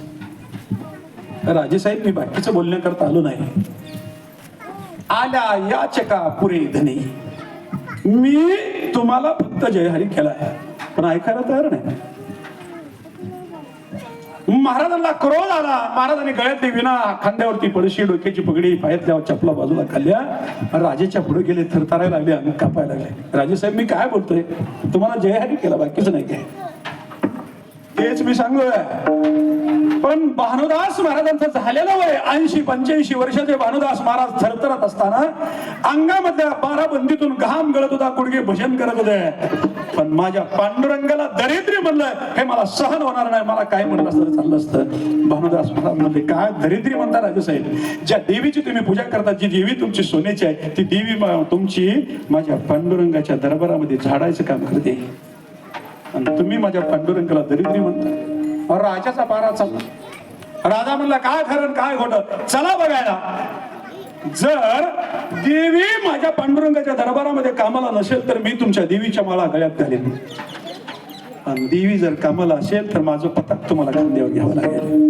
राजेसाहेब मी बाकीचं बोलण्याकरता आलो नाही. आल्या याचका पुरे धनी, मी तुम्हाला फक्त जयहरी केला आहे, पण ऐकायला तयार नाही. महाराजांना क्रोध आला. महाराजांनी गळ्यातली विना, खांद्यावरती पडशी, डोक्याची पगडी, पायातल्या चपला बाजूला खाल्ल्या, राजाच्या पुढे गेले, थरथरायला लागले, अंग कापायला लागले. राजेसाहेब मी काय बोलतोय, तुम्हाला जयहरी केला, बाकीचं नाही काय. तेच मी सांगतोय. पण भानुदास महाराजांचं झालेलं वय 80-85 वर्षाचे भानुदास महाराज थरथरत असताना अंगामधल्या 12 बंदीतून घाम गळत होता, गुडघे भजन करत होते. पण माझ्या पांडुरंगाला दरिद्री म्हणलं, हे मला सहन होणार नाही. मला काय म्हणलं असतं चाललं असतं. भानुदास महाराज म्हणले, काय दरिद्री म्हणता राजेसाहेब? ज्या देवीची तुम्ही पूजा करता, जी देवी तुमची सोन्याची आहे, ती देवी तुमची माझ्या पांडुरंगाच्या दरबारामध्ये झाडायचं काम करते, आणि तुम्ही माझ्या पांडुरंगाला दरिद्री म्हणता. राजाचा पारा चालला. राजा म्हणला, काय खरं काय खोटं, चला बघायला. जर देवी माझ्या पांडुरंगाच्या दरबारामध्ये कामाला नसेल तर मी तुमच्या देवीच्या माळा गळ्यात घालेन, आणि देवी जर कामाला असेल तर माझं पताक तुम्हाला खांद्यावर घ्यावं लागेल.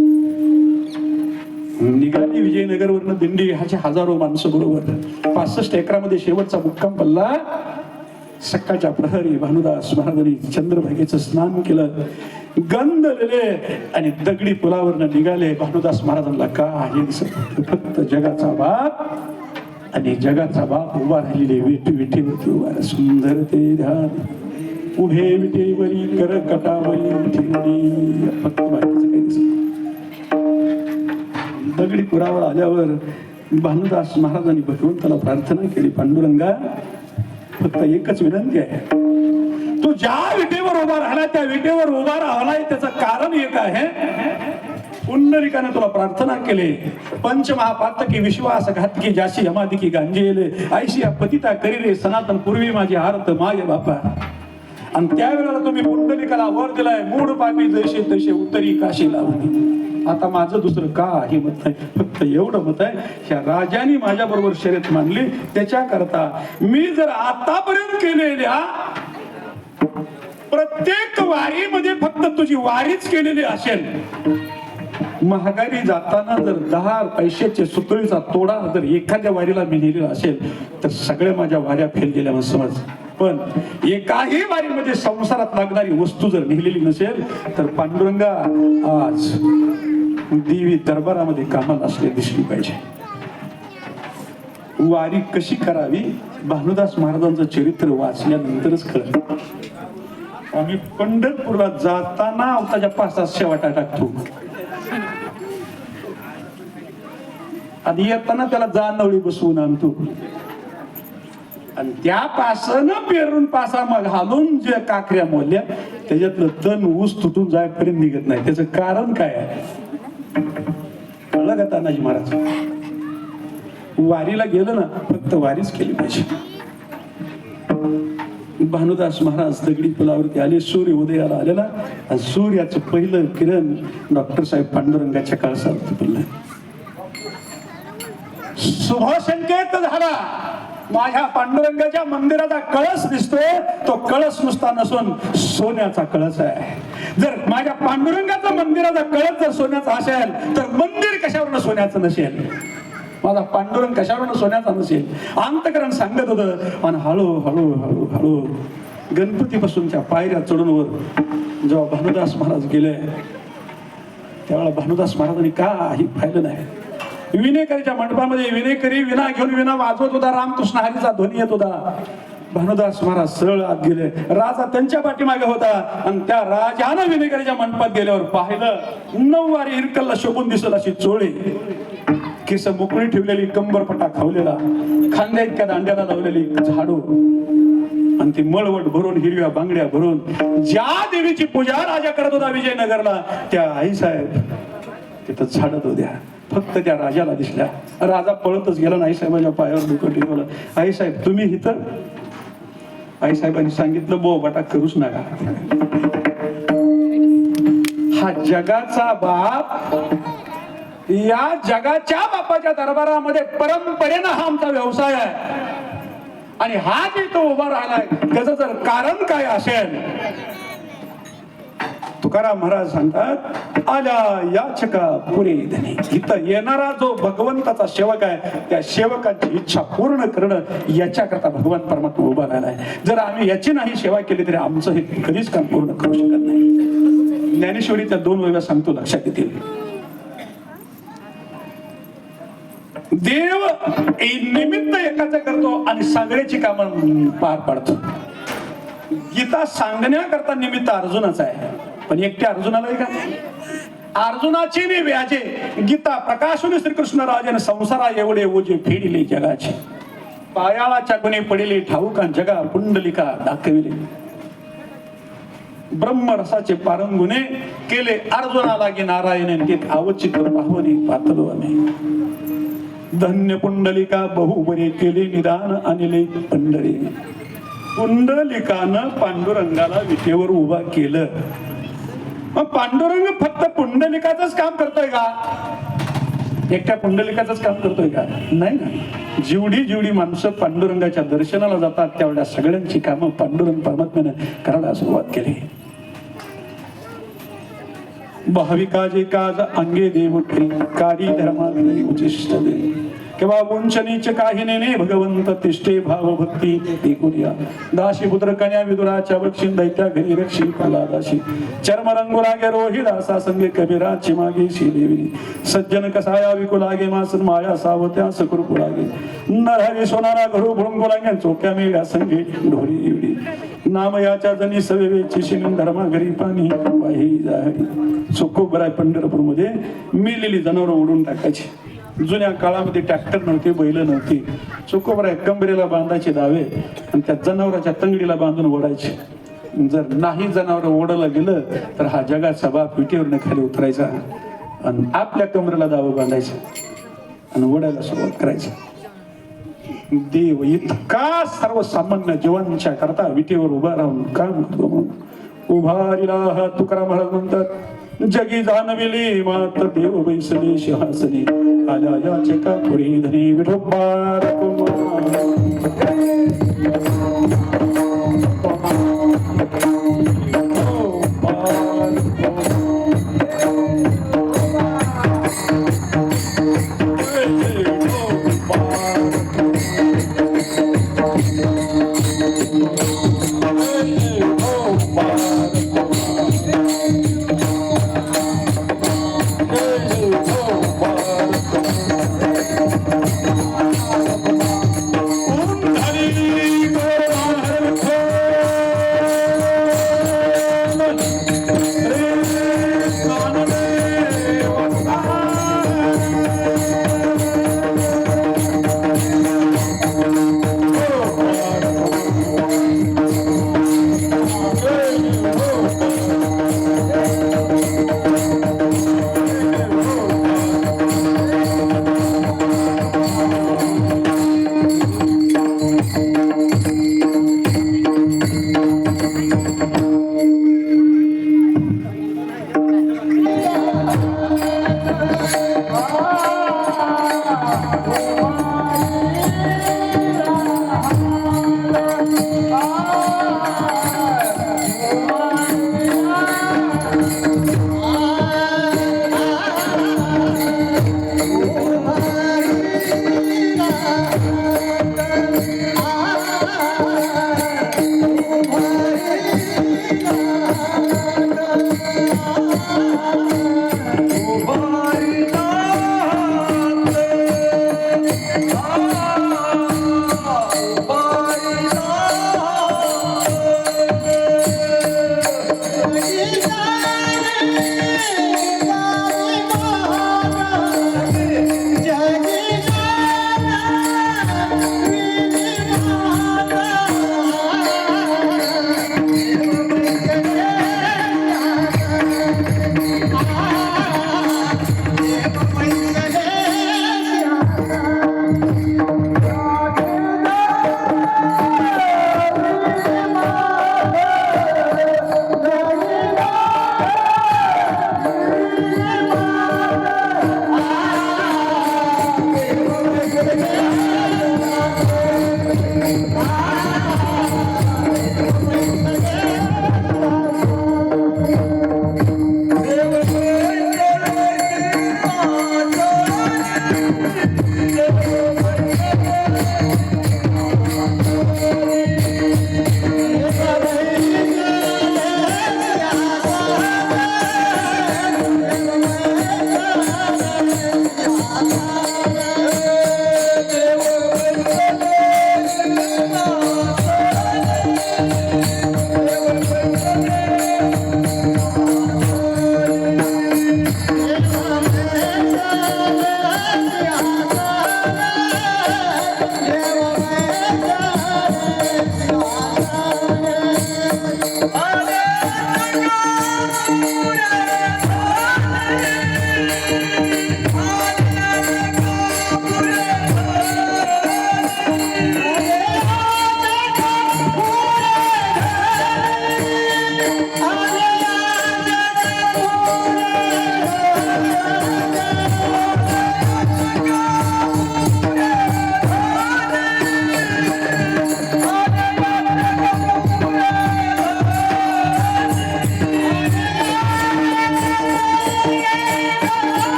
निघाली विजयनगरवरनं दिंडी, ह्याचे हजारो माणसं बरोबर. 65 एकरामध्ये शेवटचा मुक्काम पल्ला. सकाळच्या प्रहरी भानुदास महाराजांनी चंद्रभागेचं स्नान केलं, गंधलेले आणि दगडी पुलावरनं निघाले. भानुदास महाराजांना काही दिसत, फक्त जगाचा बाप आणि जगाचा बाप उभा राहिलेले विठेवरती उभा. सुंदर ते ध्यान उभे विठेवरी कर कटावरी विठेवरी, फक्त बाकीचं काही दिसत. दगडी पुलावर आल्यावर भानुदास महाराजांनी भगवंताला प्रार्थना केली, पांडुरंगा फक्त एकच विनंती आहे, तू ज्या विटेवर उभा राहिला त्या विटेवर उभा राहिलाय त्याचं कारण एक आहे. पुंडलिकाने तुला प्रार्थना केली, पंचमहापातकी विश्वासघातकी जाशी यमादिकी गांजेले ऐशी पतिता करी रे सनातन पूर्वी माझी आरत माय बापा. आणि त्यावेळेला तुम्ही पुंडलिकाला वर दिलाय, मूड पापी जैसे तसे उत्तरी काशी लावणी. आता माझं दुसरं काही मत नाही, फक्त एवढं मत आहे, ह्या राजाने माझ्या बरोबर शर्यत मांडली, त्याच्या करता मी जर आतापर्यंत केलेल्या प्रत्येक वारीमध्ये फक्त तुझी वारीच केलेली असेल, महागारी जाताना जर 10 पैशाचे सुतळीचा तोडा जर एखाद्या वारीला मी नेलेला असेल तर सगळ्या माझ्या वाऱ्या फेल गेल्या म्हणून समज. पण एकाही वारीमध्ये संसारात लागणारी वस्तू जर नेलेली नसेल तर पांडुरंगा आज देवी दरबारामध्ये कामाला असले दिसली पाहिजे. वारी कशी करावी भानुदास महाराजांचं चरित्र वाचल्यानंतरच कळलं. आम्ही पंढरपूरला जाताना अवताच्या 5-6 शेवाटा टाकतो आणि येताना त्याला जानवळी बसवून आणतो आणि त्या पासानं पेरून पासा मग घालून जे काकऱ्या मोडल्या त्याच्यातलं तण ऊस तुटून जायपर्यंत निघत नाही. त्याचं कारण काय आहे कळलं का तानाजी महाराज? वारीला गेलं ना फक्त वारीच केली पाहिजे. भानुदास महाराज दगडी पुलावरती आले, सूर्य उदयाला आलेला आणि सूर्याचं पहिलं किरण डॉक्टर साहेब पांडुरंगाच्या कळसावरती पडलं. शुभसंकेत झाला. माझ्या पांडुरंगाच्या मंदिराचा कळस दिसतोय, तो कळस नुसता नसून सोन्याचा कळस आहे. जर माझ्या पांडुरंगाचा मंदिराचा कळस जर सोन्याचा असेल तर मंदिर कशावरून सोन्याचं नसेल? माझा पांडुरंग कशावरून सोन्याचा नसेल? अंतकरण सांगत होतं. आणि हळू गणपतीपासूनच्या पायऱ्या चढून वर जेव्हा भानुदास महाराज गेले त्यावेळेला भानुदास महाराजांनी काही पाहिलं नाही. विनेकरीच्या मंडपामध्ये विनेकरी विना घेऊन विना वाजवत होता. रामकृष्ण हरीचा ध्वनी येत होता. भानुदास महाराज सरळ आत गेले. राजा त्यांच्या पाठीमागे होता आणि त्या राजानं विनेकरीच्या मंडपात गेल्यावर पाहिलं 9 वारी हिरकलला शोभून दिसत अशी चोळी, केस मोकळी ठेवलेली, कंबरपटा खावलेला, खांद्या इतक्या दांड्याला लावलेली झाडू आणि ती मळवट भरून हिरव्या बांगड्या भरून ज्या देवीची पूजा राजा करत होता विजयनगरला त्या आईसाहेब तिथं झाडत होत्या. फक्त त्या राजाला दिसल्या. राजा पळतच गेला. आईसाहेबांच्या पायावर डोकं टेकवलं. आईसाहेब तुम्ही इथं? आईसाहेबांनी सांगितलं बोबाटा करूच नका. हा जगाचा बाप या जगाच्या बापाच्या दरबारामध्ये परंपरेनं हा आमचा व्यवसाय आहे आणि हा जे तो उभा राहिलाय त्याचं जर कारण काय असेल? तुकाराम महाराज सांगतात आल्या याचका पुरे धनी. इथं येणारा जो भगवंताचा सेवक आहे त्या सेवकाची इच्छा पूर्ण करणं याच्याकरता भगवान परमात्मा उभा राहिलाय. जर आम्ही याची नाही सेवा केली तरी आमचं हे कधीच काम पूर्ण करू शकत नाही. ज्ञानेश्वरीच्या 2 वेळा सांगतो, लक्षात येतील. देव निमित्त एकाच करतो आणि सगळ्याची कामं पार पाडतो. गीता सांगण्याकरता निमित्त अर्जुनाच आहे पण एकट्या अर्जुनाला का? अर्जुनाची ने व्याजे गीता प्रकाशून श्रीकृष्ण राजाने संसारा एवढे ओझे फेडिले जगाचे. पायाळाच्या गुणे पडिले ठाऊका जगा पुंडलिका दाखविले. ब्रह्मरसाचे पारंगुणे केले अर्जुनाला गी नारायण ते अवचित पाहवनी पातलो आम्ही. धन्य पुंडलिका बहुबरे केले निदान अनिले पंढरी. पुंडलिकानं पांडुरंगाला विटेवर उभा केलं. मग पांडुरंग फक्त पुंडलिकाचंच काम करतोय का? एकट्या पुंडलिकाचंच काम करतोय का? नाही ना. जेवढी माणसं पांडुरंगाच्या दर्शनाला जातात तेवढ्या सगळ्यांची कामं पांडुरंग परमात्म्याने करायला सुरुवात केली. भाविकाजे काज अंगे देव कारी धर्माग्री उचिष्ट दे. किंवा उंचनीच काही नेने भगवंत तिष्ठे भाव भक्ती ऐकूया. दाशी पुत्र कन्या विदुराच्या बक्षिण दैत्या घरी रक्षी प्रल्हादाशी. चर्म रंगू लागे रोही दासा संगे कबीराची मागे श्रीदेवी. सज्जन कसाया विकू लागे मासन माया सावत्या सकृपू लागे. नरहरी सोनारा घरू भुळंगू लागे चोक्या मेळ्या संगे ढोरी इवडी. नाम याच्या जनी सवेची शिमिन धर्मा घरी पाणी वाही जाहरी. चोखोबर आहे पंढरपूर मध्ये मेलेली जनावर ओढून टाकायची. जुन्या काळामध्ये ट्रॅक्टर नव्हते, बैल नव्हती. चोखोबर आहे कंबरेला बांधायचे दावे आणि त्या जनावराच्या तंगडीला बांधून ओढायचे. जर नाही जनावर ओढायला गेलं तर हा जगाचा बाप विटेवरनं खाली उतरायचा आणि आपल्या कमरेला दावं बांधायचं आणि ओढायला सुरुवात करायचं. देव इतका सर्वसामान्य जीवांच्या करता विटेवर उभा राहून काम करतो. उभारीला तुकाराम महाराज म्हणतात जगी जाणविली मात देव बैसले सिंहासनी. आल्या याचका पुरी धनी विठोबा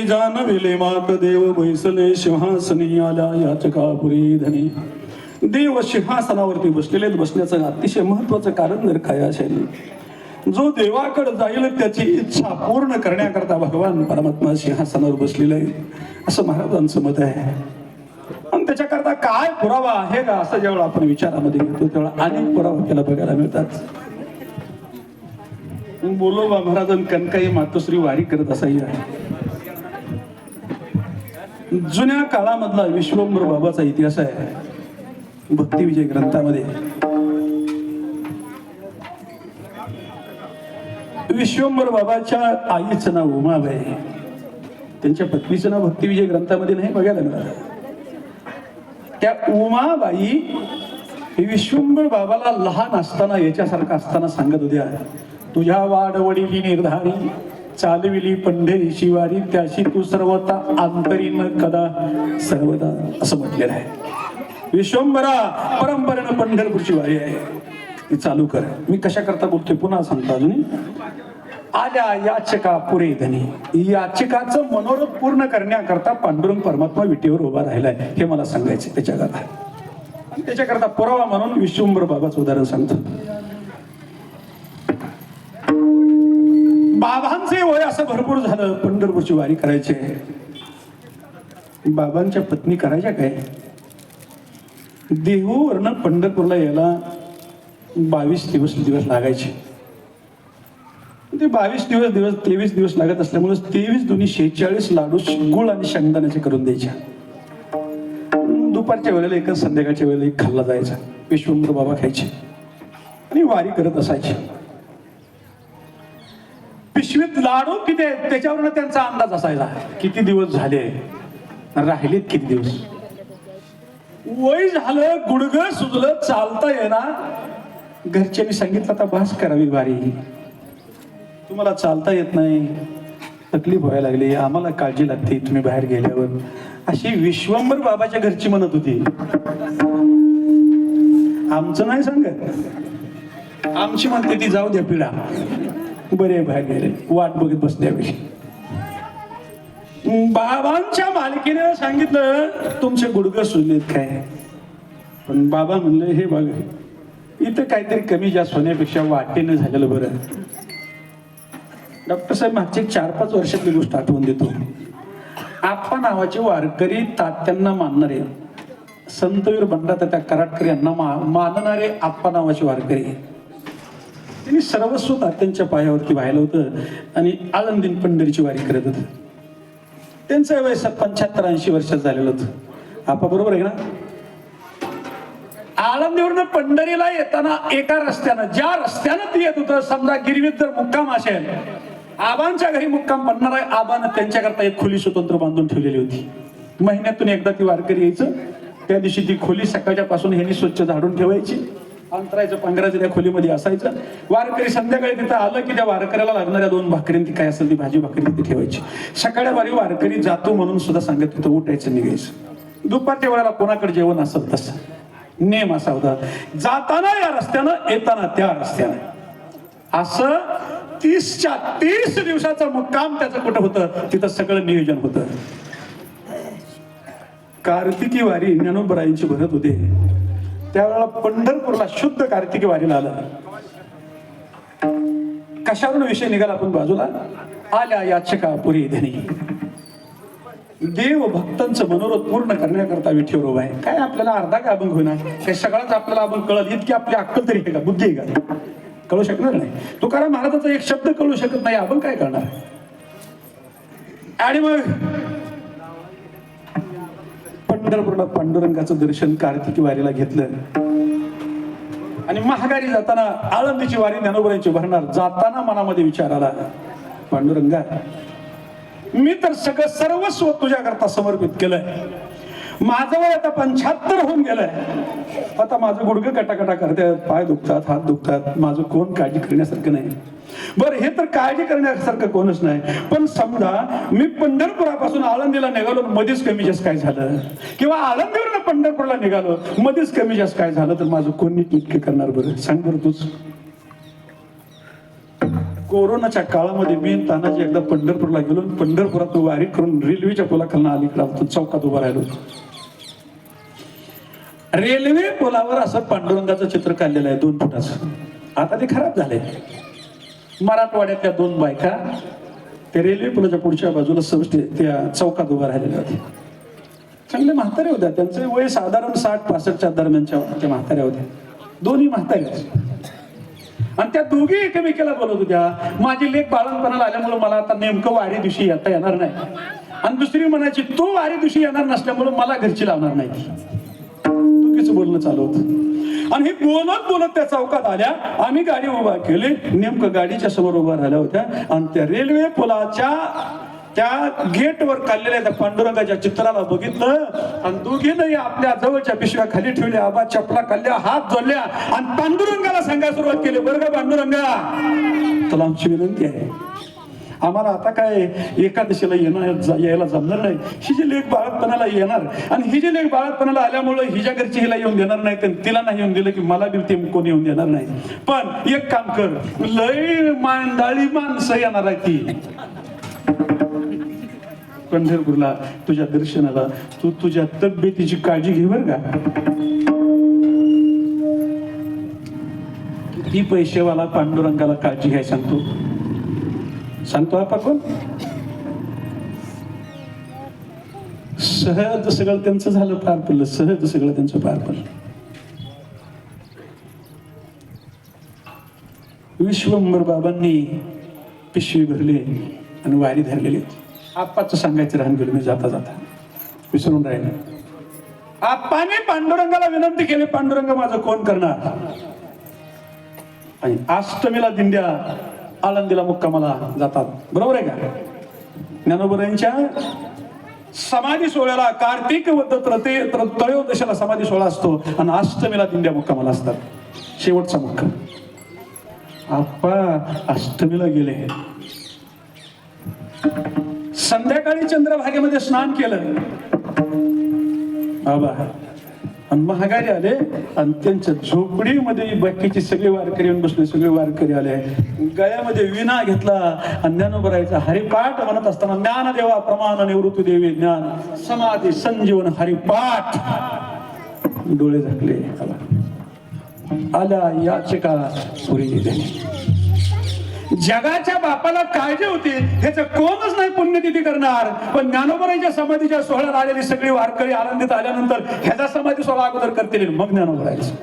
जानविले मात देव बैसले सिंहासनी आला याचकापुरी धनी. देव सिंहासनावरती बसलेले, बसण्याचं अतिशय महत्वाचं कारण जर काय असेल, जो देवाकडे जाईल त्याची इच्छा पूर्ण करण्याकरता भगवान परमात्मा सिंहासनावर बसलेला आहे असं महाराजांचं मत आहे. आणि त्याच्याकरता काय पुरावा आहे का असं जेव्हा आपण विचारामध्ये घेतो तेव्हा अनेक पुरावा आपल्याला बघायला मिळतात. बोलोबा महाराजां कनकाई मातोश्री वारी करत असायच्या. जुन्या काळामधला विश्वंभर बाबाचा इतिहास आहे भक्ती विजय ग्रंथामध्ये. विश्वंभर बाबाच्या आईचं नाव उमाबाई, त्यांच्या पत्नीचं नाव भक्ती विजय ग्रंथामध्ये नाही बघायला मिळालं. त्या उमाबाई विश्वंभर बाबाला लहान असताना याच्यासारखं असताना सांगत होत्या, तुझ्या वाडवडीली निर्धारी चालविली पंढरीची वारी, त्याशी तू सर्वता अंतरीन कदा सर्वदा असं म्हटलेलं आहे. विश्वंभरा परंपरेनं पंढरपूरची वारी आहे ती चालू कर. मी कशा करता बोलतोय पुन्हा सांगतो. अजून आल्या याचका पुरे धनी, याचिकाचं मनोरथ पूर्ण करण्याकरता पांडुरंग परमात्मा विटेवर उभा राहिलाय हे मला सांगायचं. त्याच्याकरता पुरावा म्हणून विश्वंभर बाबाचं उदाहरण सांगतो. बाबांचे वय असं भरपूर झालं, पंढरपूरची वारी करायचे. बाबांच्या पत्नी करायच्या काय, देहूवरनं पंढरपूरला यायला 22 दिवस लागायचे. ते 22 दिवस 23 दिवस लागत असल्यामुळे 23 दुनी 46 लाडू गुळ आणि शेंगदाण्याचे करून द्यायच्या. दुपारच्या वेळेला एक, संध्याकाळच्या वेळेला एक खाल्ला जायचा. विश्वंभर बाबा खायचे आणि वारी करत असायचे. पिशवीत लाडू किती आहेत त्याच्यावरून त्यांचा अंदाज असायचा किती दिवस झाले, राहिलेत किती दिवस. वय झालं, गुडघं सुजलं, चालता येणार. घरच्यांनी सांगितलं आता बास करावी वारी, तुम्हाला चालता येत नाही, तकलीफ व्हायला लागली, आम्हाला काळजी लागते तुम्ही बाहेर गेल्यावर, अशी विश्वंभर बाबाच्या घरची म्हणत होती. आमचं नाही सांगत, आमची म्हणते ती जाऊ द्या पिढा, बरे बाहेर गेले, वाट बघत बसल्यापेक्षा. बाबांच्या मालकीने सांगितलं तुमचे गुडघं सुजलेत काय. पण बाबा म्हणले हे बघ, इथं काहीतरी कमी जास्त होण्यापेक्षा वाटेनं झालेलं बरं. डॉक्टर साहेब मागचे 4-5 वर्षातली गोष्ट आठवून देतो. आप्पा नावाचे वारकरी तात्यांना मानणारे संतवीर बंडात त्या कराटकर यांना मानणारे आप्पा नावाचे वारकरी, त्यांनी सर्वस्व तात्यांच्या पायावरती वाहिलं होतं आणि आळंदीन पंढरीची वारी करत होतं. त्यांचं वय 75-80 वर्षात झालेलं होतं. आपा बरोबर आहे ना. आळंदीवरनं पंढरीला येताना एका रस्त्यानं, ज्या रस्त्यानं ती येत होतं, समजा गिरवीत जर मुक्काम असेल, आबांच्या घरी मुक्काम पडणार आहे, आबानं त्यांच्याकरता एक खोली स्वतंत्र बांधून ठेवलेली होती. महिन्यातून एकदा ती वारकरी यायचं. त्या दिवशी ती खोली सकाळच्या पासून ह्यांनी स्वच्छ झाडून ठेवायची, अंतरायचं पांघरायचं त्या खोलीमध्ये असायचं. वारकरी संध्याकाळी तिथं आलं की त्या वारकऱ्याला लागणाऱ्या 2 भाकरी ती काय असेल ती भाजी भाकरी तिथे ठेवायची. सकाळच्या वारी वारकरी जातो म्हणून सुद्धा सांगत तिथं उठायचं, निघायचं. दुपारच्या वेळेला कोणाकडे जेवण असेल तसं नेम असा होता. जाताना या रस्त्यानं, येताना त्या रस्त्यानं, असं 30च्या 30 दिवसाचं मुक्काम त्याचं कुठं होतं, तिथं सगळं नियोजन होतं. कार्तिकी वारी ज्ञानोबरायांची भरत होते. त्यावेळेला पंढरपूरला शुद्ध कार्तिकी वारीला आलं. कशावरून विषय निघाला आपण बाजूला. आल्या याचका पुरी धनी, देव भक्तांचं मनोरथ पूर्ण करण्याकरता विठ्ठल उभा आहे. काय आपल्याला अर्धा का अभंग होणार, काय सगळंच आपल्याला अभंग कळत, इतकी आपली अक्कल तरी आहे का, बुद्धी आहे का, कळू शकणार नाही. तुकाराम महाराजांचा एक शब्द कळू शकत नाही, अभंग काय करणार. आणि मग पंढरपूरला पांडुरंगाचं दर्शन कार्तिकी वारीला घेतलं आणि महागारी जाताना आळंदीची वारी ज्ञानोबरांची भरणार. जाताना मनामध्ये विचार आला, पांडुरंगा मी तर सगळं सर्वस्व तुझ्याकरता समर्पित केलंय. माझं वय आता 75 होऊन गेलंय. आता माझं गुडघं कटाकटा करतात, पाय दुखतात, हात दुखतात, माझं कोण काळजी करण्यासारखं नाही. बरं हे तर काळजी करण्यासारखं कोणच नाही. पण समजा मी पंढरपुरापासून आळंदीला निघालो, मध्येच कमी जास्त काय झालं, किंवा आळंदीवरून पंढरपूरला निघालो, मध्येच कमी जास्त काय झालं, तर माझं कोण नीट करणार. बरं सांग बरं तूच. कोरोनाच्या काळामध्ये मी तानाजी एकदा पंढरपूरला गेलो. पंढरपुरात वारी करून रेल्वेच्या पुलाखालनं अलीकडे चौकात उभा राहिलो. रेल्वे पुलावर असं पांडुरंगाचं चित्र काढलेलं आहे 2 फुटाचं. आता ते खराब झालंय. मराठवाड्यातल्या 2 बायका त्या रेल्वे पुलाच्या पुढच्या बाजूला त्या चौकात उभा राहिलेल्या होत्या. चांगल्या म्हाताऱ्या होत्या. त्यांचे वय साधारण 60-65च्या दरम्यानच्या त्या म्हाताऱ्या होत्या. दोन्ही म्हाताऱ्या. आणि त्या दोघी एकमेकाला बोलत होत्या, माझी लेक बाळणपणाला आल्यामुळे मला आता नेमकं वारी दिवशी येता येणार नाही. आणि दुसरी म्हणायची तू वारी दिवशी येणार नसल्यामुळे मला घरची लावणार नाही. दोघीचं बोलणं चालू होतं. आणि हे बोलत बोलत त्या चौकात आल्या. आम्ही गाडी उभा केली. नेमकं गाडीच्या समोर उभा राहिल्या होत्या. आणि त्या रेल्वे पुलाच्या त्या गेटवर काढलेल्या त्या पांडुरंगाच्या चित्राला बघितलं. आणि दोघींनी आपल्या जवळच्या पिशव्या खाली ठेवल्या, आबा चपला काढल्या, हात जोडल्या आणि पांडुरंगाला सांगायला सुरुवात केली, बरं का पांडुरंगा, तुला आमची विनंती आहे, आम्हाला आता काय एकादशीला यायला जमणार नाही. ही जी लेक बाळातपणाला येणार आणि ही जी लेक बाळातपणाला आल्यामुळे हिच्या घरची हिला येऊन देणार नाही, तर तिला नाही येऊन दिलं की मला बी ते कोणी येऊन देणार नाही. पण एक काम कर, लय मांडाळी माणसं येणार आहे ती पंढरपूरला तुझ्या दर्शनाला. तू तुझ्या तब्येतीची काळजी घे बरं का. किती पैसेवाला पांडुरंगाला काळजी घ्याय सांगतो आपा कोण. सहज सगळं त्यांचं झालं, पार पडलं. सहज सगळं त्यांचं पार पडलं. विश्वंभर बाबांनी पिशवी भरली आणि वारी धरलेली. आप्पाचं सांगायचं राहून गेलो मी जाता जाता, विसरून राहिलो. आप्पाने पांडुरंगाला विनंती केली, पांडुरंग माझं कोण करणार? आणि अष्टमीला दिंड्या आळंदीला मुक्कामाला जातात, बरोबर आहे का? ज्ञानोबरांच्या समाधी सोहळ्याला कार्तिक वद्द त्रयोदशीला समाधी सोहळा असतो आणि अष्टमीला दिंड्या मुक्कामाला असतात, शेवटचा मुक्काम. आप्पा अष्टमीला गेले, संध्याकाळी चंद्रभागेमध्ये स्नान केलं बाबा आणि महागारी आले आणि त्यांच्या झोपडीमध्ये बाकीचे सगळे वारकरी येऊन बसले. सगळे वारकरी आले, गळ्यामध्ये विणा घेतला आणि ज्ञानोबरायचा हरिपाठ म्हणत असताना ज्ञानदेवा प्रमाण निवृत्ती देवी ज्ञान समाधी संजीवन हरिपाठ. डोळे झाकले, आल्या याचिका पुरी झाली. जगाच्या बापाला काळजी होती, ह्याचं कोणच नाही पुण्यतिथी करणार, पण ज्ञानोबरांच्या समाधीच्या सोहळ्यात आलेली सगळी वारकरी आनंदित आल्यानंतर ह्याचा समाधी सोहळा अगोदर करतील, मग ज्ञानोबरांचं.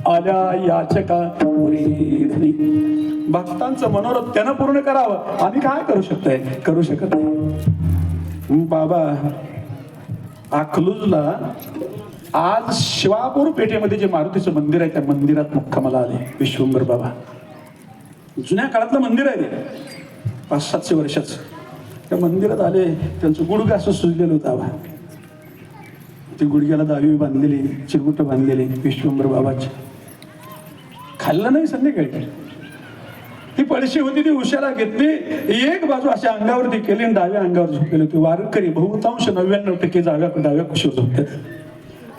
आल्या याचिका पुरी झाली. भक्तांचं मनोरथ त्यानं पूर्ण करावं, आम्ही काय करू शकतोय? करू शकत नाही. बाबा अकलूजला आज शिवापूर पेठेमध्ये जे मारुतीचं मंदिर आहे त्या मंदिरात मुक्कामाला आले विश्वंभर बाबा. जुन्या काळातलं मंदिर आहे ते, 500-700 वर्षाचं. त्या मंदिरात आले, त्यांचं गुडघं असं सुजलेलं होतं आबा. ती गुडघ्याला दावी बांधलेली, चिरमुट बांधलेली विश्वंभर बाबाची. खाल्लं नाही संध्याकाळी. ती पळशी होती ती उशाला घेतली, एक बाजू अशा अंगावरती केली आणि डाव्या अंगावर झोपलेली होती. वारकरी बहुतांश 99% डाव्या कुशीवर झोपतात.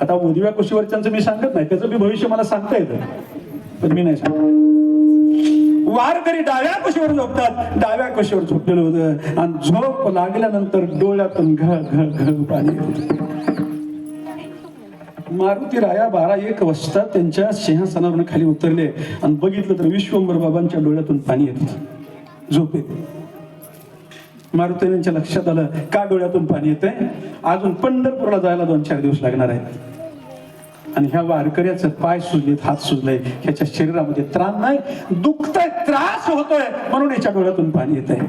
आता उजव्या कुशीवरच्यांचं मी सांगत नाही, त्याचं मी भविष्य मला सांगता येतं, पण मी नाही सांगत. वारकरी डाव्या कुशीवर झोपतात, डाव्या कुशीवर झोपलेलं होतं आणि झोप लागल्यानंतर डोळ्यातून घ घ घ पाणी येत. मारुती राया 12-1 वाजता त्यांच्या सिंहासनावरून खाली उतरले आणि बघितलं तर विश्वंभर बाबांच्या डोळ्यातून पाणी येत होतं, झोप येते. मारुती यांच्या लक्षात आलं, का डोळ्यातून पाणी येतंय? अजून पंढरपूरला जायला 2-4 दिवस लागणार आहेत आणि ह्या वारकऱ्याचं पाय सुजलेत, हात सुजले, ह्याच्या शरीरामध्ये त्राण नाही, दुखतंय, त्रास होतोय, म्हणून याच्या डोळ्यातून पाणी येत आहे.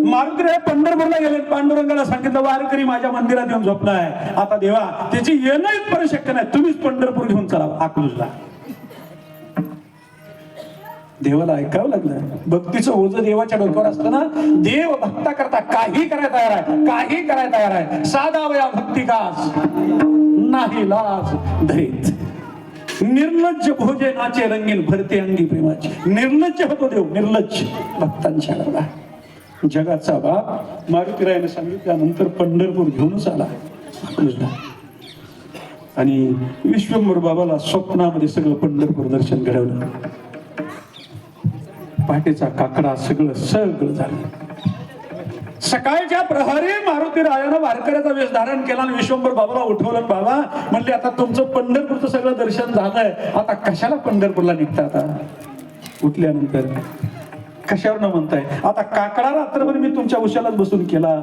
मारुतीराय पंढरपूरला गेले, पांडुरंगाला सांगितलं वारकरी माझ्या मंदिरात येऊन झोपलाय, आता देवा त्याची येणं इथपर्यंत शक्य नाही, तुम्हीच पंढरपूर घेऊन चला अकलूजला. देवाला ऐकावं लागलं. भक्तीचं ओझं देवाच्या डोक्यावर असतं ना, देव भक्ता करता काही करायला तयार आहे, काही करायला तयार आहे. साधावया भक्ती कास नाही लाज धरीत, निर्लज्ज भोजे नाचे रंगीन भरते अंगी प्रेमाची. निर्लज्ज होतो देव, निर्लज्ज भक्तांच्या घरला. जगाचा बाप मारुतीरायाने सांगितल्यानंतर पंढरपूर घेऊनच आला अकलूजला आणि विश्वंभर बाबाला स्वप्नामध्ये सगळं पंढरपूर दर्शन घडवलं. पहाटेचा काकडा सगळं झालं. सकाळच्या प्रहरी मारुती रायानं वारकऱ्याचा वेश धारण केला आणि विश्वंभर बाबाला उठवलं. बाबा म्हणले आता तुमचं पंढरपूरचं सगळं दर्शन झालंय, आता कशाला पंढरपूरला निघता? आता उठल्यानंतर कशावर न म्हणताय? आता काकडा रात्रभर मी तुमच्या उशालाच बसून केला,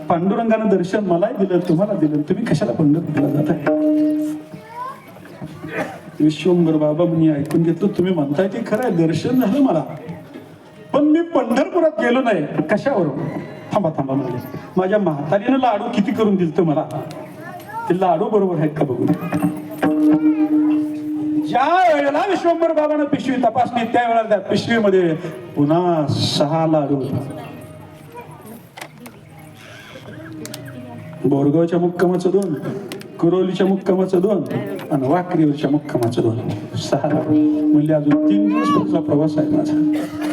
पांडुरंगानं दर्शन मलाही दिलं, तुम्हाला दिलं, तुम्ही कशाला पंढरपूरला जाताय? विश्वंभर बाबा म्हणे ऐकून घेतलं, तुम्ही म्हणताय ते खरं आहे, दर्शन झालं मला, पण मी पंढरपुरात गेलो नाही. कशावर? थांबा म्हणले, माझ्या म्हातारीनं लाडू किती करून दिलत मला, ते लाडू बरोबर आहेत का बघून. ज्या वेळेला विश्वंभर बाबानं पिशवी तपासली त्या वेळेला त्या पिशवीमध्ये पुन्हा 6 लाडू. बोरगावच्या मुक्कामाचं 2, कुरोलीच्या मुक्कामाचं 2 आणि वाकरीवरच्या मुक्कामाचं 2, 6 लाडू. म्हणजे अजून 3 दिवस पुढचा प्रवास आहे माझा.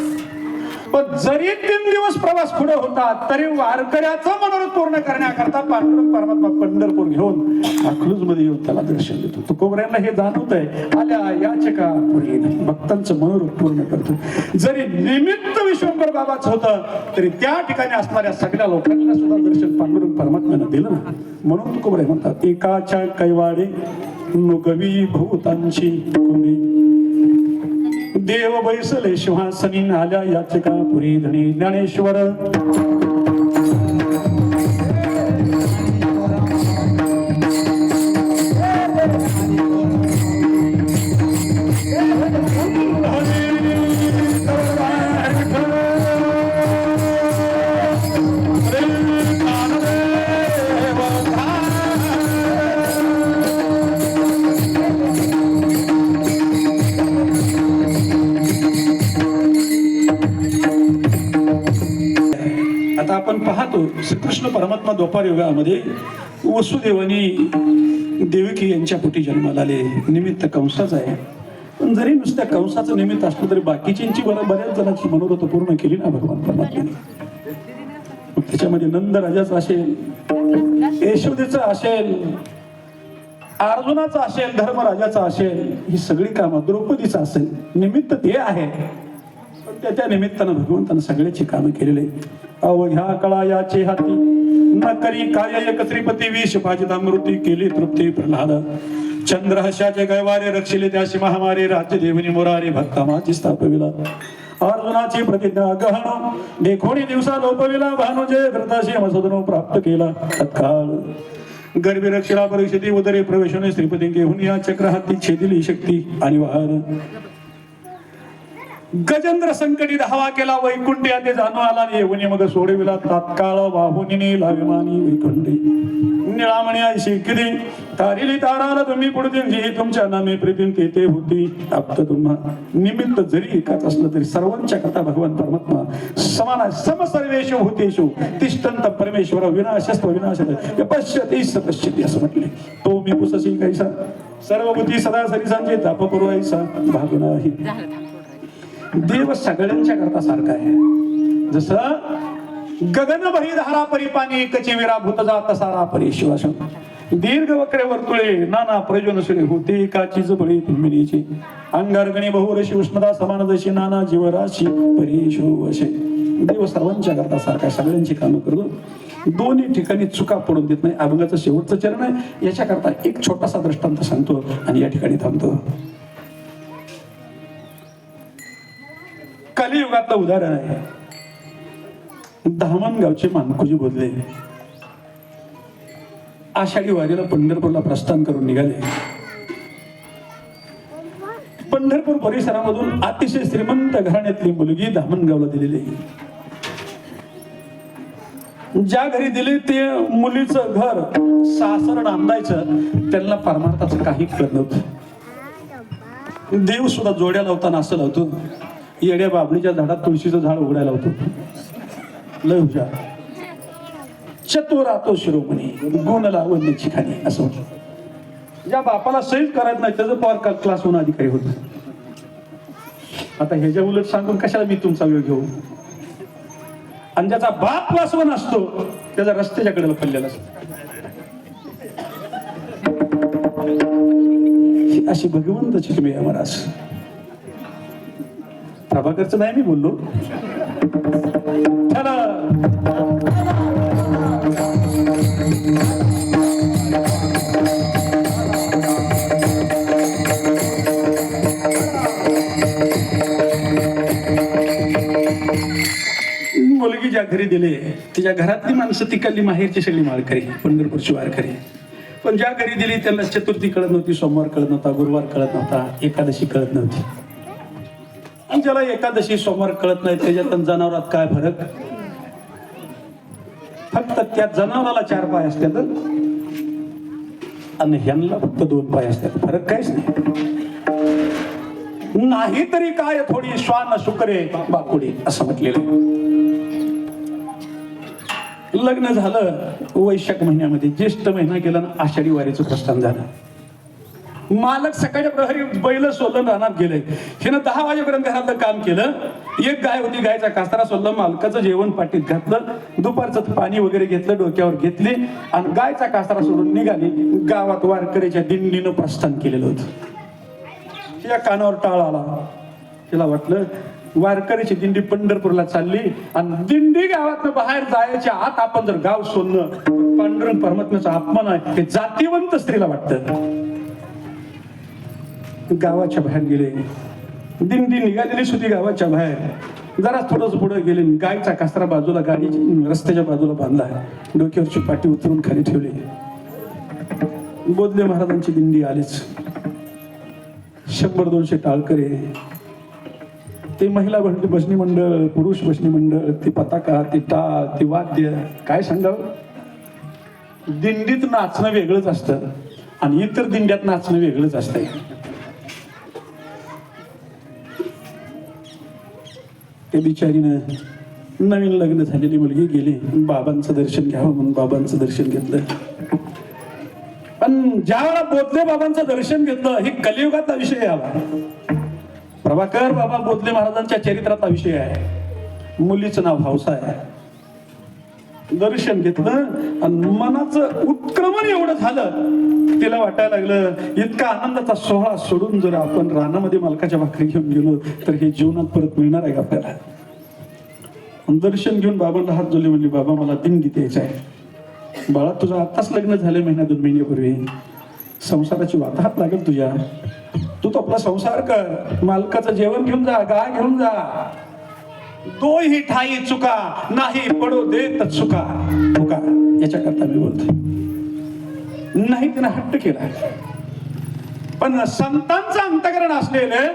पण जरी 3 दिवस प्रवास पुढे होता तरी वारकऱ्याचं मनोरथ पूर्ण करण्याकरता पांडुरंग परमात्मा पंढरपूर घेऊन अकलूज मध्ये येऊन त्याला दर्शन देतो. तुकोबऱ्यांना हे जाणवत आहे, आल्या याचिका पुरी भक्तांचं मनोरथ पूर्ण करतो. जरी निमित्त विश्वंभर बाबाच होतं तरी त्या ठिकाणी असणाऱ्या सगळ्या लोकांना सुद्धा दर्शन पांडुरंग परमात्म्यानं दिलं ना. म्हणून तुकोबरे म्हणतात, एकाच्या कैवाडे नुगवी भूतांची कोणी, देव बैसले सिंहासनी आल्या याचिका पुरी धनी. ज्ञानेश्वर सांगतो, श्रीकृष्ण परमात्मा द्वापार युगामध्ये वसुदेवानी देवकी यांच्या पोटी जन्माला आले. निमित्त कंसाचं आहे, पण जरी नुसत्या कंसाचं निमित्त असलं तरी बाकीच्यांची बऱ्याच जणांची मनोरथ पूर्ण केली ना भगवान परमात्म्याने. त्याच्यामध्ये नंद राजाचं असेल, यशोदेचं असेल, अर्जुनाचं असेल, धर्मराजाचं असेल, ही सगळी कामं द्रौपदीचं असेल, निमित्त ते आहे. पण त्या निमित्तानं भगवंतानं सगळ्याची कामं केलेली. अवघ्या कळा याचे हाती न करी काय एक श्रीपती विष पाजितामृती केली तृप्ती प्रल्हाद. चंद्रहर्षाचे गैवारे रक्षिले त्याशी महामारी राज्य देवनी मुरारी भक्ता माझी स्थापविला. अर्जुनाची प्रतिज्ञा गहन देखोणी दिवसा लोपविला. भानुजे व्रताशी मसदनो प्राप्त केला तत्काळ. गर्भी रक्षिला परीक्षिती उदरे प्रवेशने श्रीपती घेऊन या चक्र हाती छेदिली शक्ती आणि वाहन. गजेंद्र संकटी धावा केला वैकुंठी आते जाणू आला. येऊन मग सोडविला तात्काळ वाहुनी लाविमानी वैकुंठी. निळामणी ऐशी किती तारिली ताराला तुम्ही पुढतील जी तुमच्या नामे प्रीतीन ते होती आप्त तुम्हा. निमित्त जरी एकाच असलं तरी सर्वांच्या करता भगवान परमात्मा समान समसर्वेषु भूतेषु तिष्ठन्त परमेश्वर विनाशस्त्व विनाशत पश्यती सपश्यती असं म्हटले. तो मी पुससी कैसा सर्वभूती सदा सरिसांचे ताप करू ऐसा भाग नाही. देव सगळ्यांच्या करता सारखा आहे. जसं गगन भरी धारा परिपाणी एकची विरा भूत जात सारा परिश्वास. दीर्घ वक्रे वर्तुळे नाना प्रयोजन सुरे होते एकाची जबळी तिमिरीची. अंगारगणी बहुरशी उष्णता समान जशी नाना जीवराशी परिशो असे. देव सर्वांच्या करता सारखा सगळ्यांची कामं करतो. दोन्ही ठिकाणी चुका पडून देत नाही. अभंगाचं शेवटचं चरण आहे, याच्याकरता एक छोटासा दृष्टांत सांगतो आणि या ठिकाणी थांबतो. कलियुगातलं उदाहरण आहे. धामणगावचे मानकोजी बोलले आषाढी वारीला पंढरपूरला प्रस्थान करून निघाले. पंढरपूर परिसरामधून अतिशय श्रीमंत घराण्यातली मुलगी धामणगावला दिलेली. ज्या घरी दिले ते मुलीचं घर सासर नांदायचं, त्यांना परमार्थाचं काही कळत नव्हतं. देव सुद्धा जोड्या लावताना असं लावतो, येड्या बाबळीच्या झाडात तुळशीचं झाड उघडायला होतो. लय हुशार, चतुर राहतो शिरोमणी गुण लावण्याची खाणी असं होतं. ज्या बापाला सहीच करायचं नाही त्याचं पॉवर क्लास होऊन अधिकारी होत. आता ह्याच्या उलट सांगून कशाला मी तुमचा वेळ घेऊ. आणि ज्याचा बाप वासवण असतो त्याचा रस्त्याच्या कडेला पडलेला असतो. अशी भगवंताची तुम्ही महाराज. प्रभाकरचं नाही मी बोललो. मुलगी ज्या घरी दिले तिच्या घरातली माणसं तिकडली माहेरची सगळी माळकरी पंढरपूरची वारकरी. पण ज्या घरी दिली त्यांना चतुर्थी कळत नव्हती, सोमवार कळत नव्हता, गुरुवार कळत नव्हता, एकादशी कळत नव्हती. आणि ज्याला एकादशी सोमवार कळत नाही त्याच्यात जनावरात काय फरक. फक्त त्या जनावराला 4 पाय असतात आणि ह्यांना फक्त 2 पाय असतात. फरक काहीच नाही तरी काय थोडी श्वान शुक्रे बाकुडी असं म्हटलेलं. लग्न झालं वैशाख महिन्यामध्ये, ज्येष्ठ महिना गेला ना आषाढी वारीचं प्रस्थान झालं. मालक सकाळच्या प्रहरी बैल सोडलं रानात गेले. हिनं 10 वाजेपर्यंत घरातलं काम केलं. एक गाय होती, गायचा कास्तारा सोडलं, मालकाचं जेवण पाटीत घातलं, दुपारचं पाणी वगैरे घेतलं, डोक्यावर घेतले आणि गायचा कास्तारा सोडून निघाली. गावात वारकऱ्याच्या दिंडीनं प्रस्थान केलेलं होतं. तिच्या कानावर टाळ आला. तिला वाटलं वारकऱ्याची दिंडी पंढरपूरला चालली आणि दिंडी गावातनं बाहेर जायच्या आत आपण जर गाव सोडलं पांडुरंग परमात्म्याचा अपमान आहे ते जातीवंत स्त्रीला वाटतं. गावाच्या बाहेर गेले. दिंडी निघालेली होती गावाच्या बाहेर. जरा थोडंसं पुढे गेले. गायचा कास्तारा बाजूला गाडीची रस्त्याच्या बाजूला बांधला. डोक्यावरची पाटी उतरून खाली ठेवली. बोधले महाराजांची दिंडी आलीच. 100-200 टाळकरे, ते महिला भजनी मंडळ, पुरुष भजनी मंडळ, ते पताका, ते टाळ, ते वाद्य, काय सांगावं. दिंडीत नाचणं वेगळंच असतं आणि इतर दिंड्यात नाचणं वेगळंच असतंय. त्या बिचारीनं नवीन लग्न झालेली मुलगी गेली, बाबांचं दर्शन घ्यावं म्हणून बाबांचं दर्शन घेतलं. पण ज्या वेळा बोधले बाबांचं दर्शन घेतलं, हे कलियुगातला विषय आला. प्रभाकर बाबा बोधले महाराजांच्या चरित्रातला विषय आहे. मुलीचं नाव हौसा आहे. दर्शन घेतलं आणि मनाचं उत्क्रमण एवढं झालं, तिला वाटायला लागलं इतका आनंदाचा सोहळा सोडून जर आपण रानामध्ये मालकाच्या भाकरी घेऊन गेलो तर हे जीवनात परत मिळणार आहे का आपल्याला. दर्शन घेऊन बाबांना हात जोडले, म्हणले बाबा मला दिंडीत यायचं आहे. बाळा तुझं आताच लग्न झालं, महिना 2 महिन्यापूर्वी. संसाराची वाताहत लागेल तुझ्या, तू तो आपला संसार कर, मालकाचं जेवण घेऊन जा, गाय घेऊन जा. दोही ठाई चुका नाही पडो देत चुका चुका, याच्याकरता मी बोलतो. नाही तिने हट्ट केला. पण संतांचं अंतकरण असलेले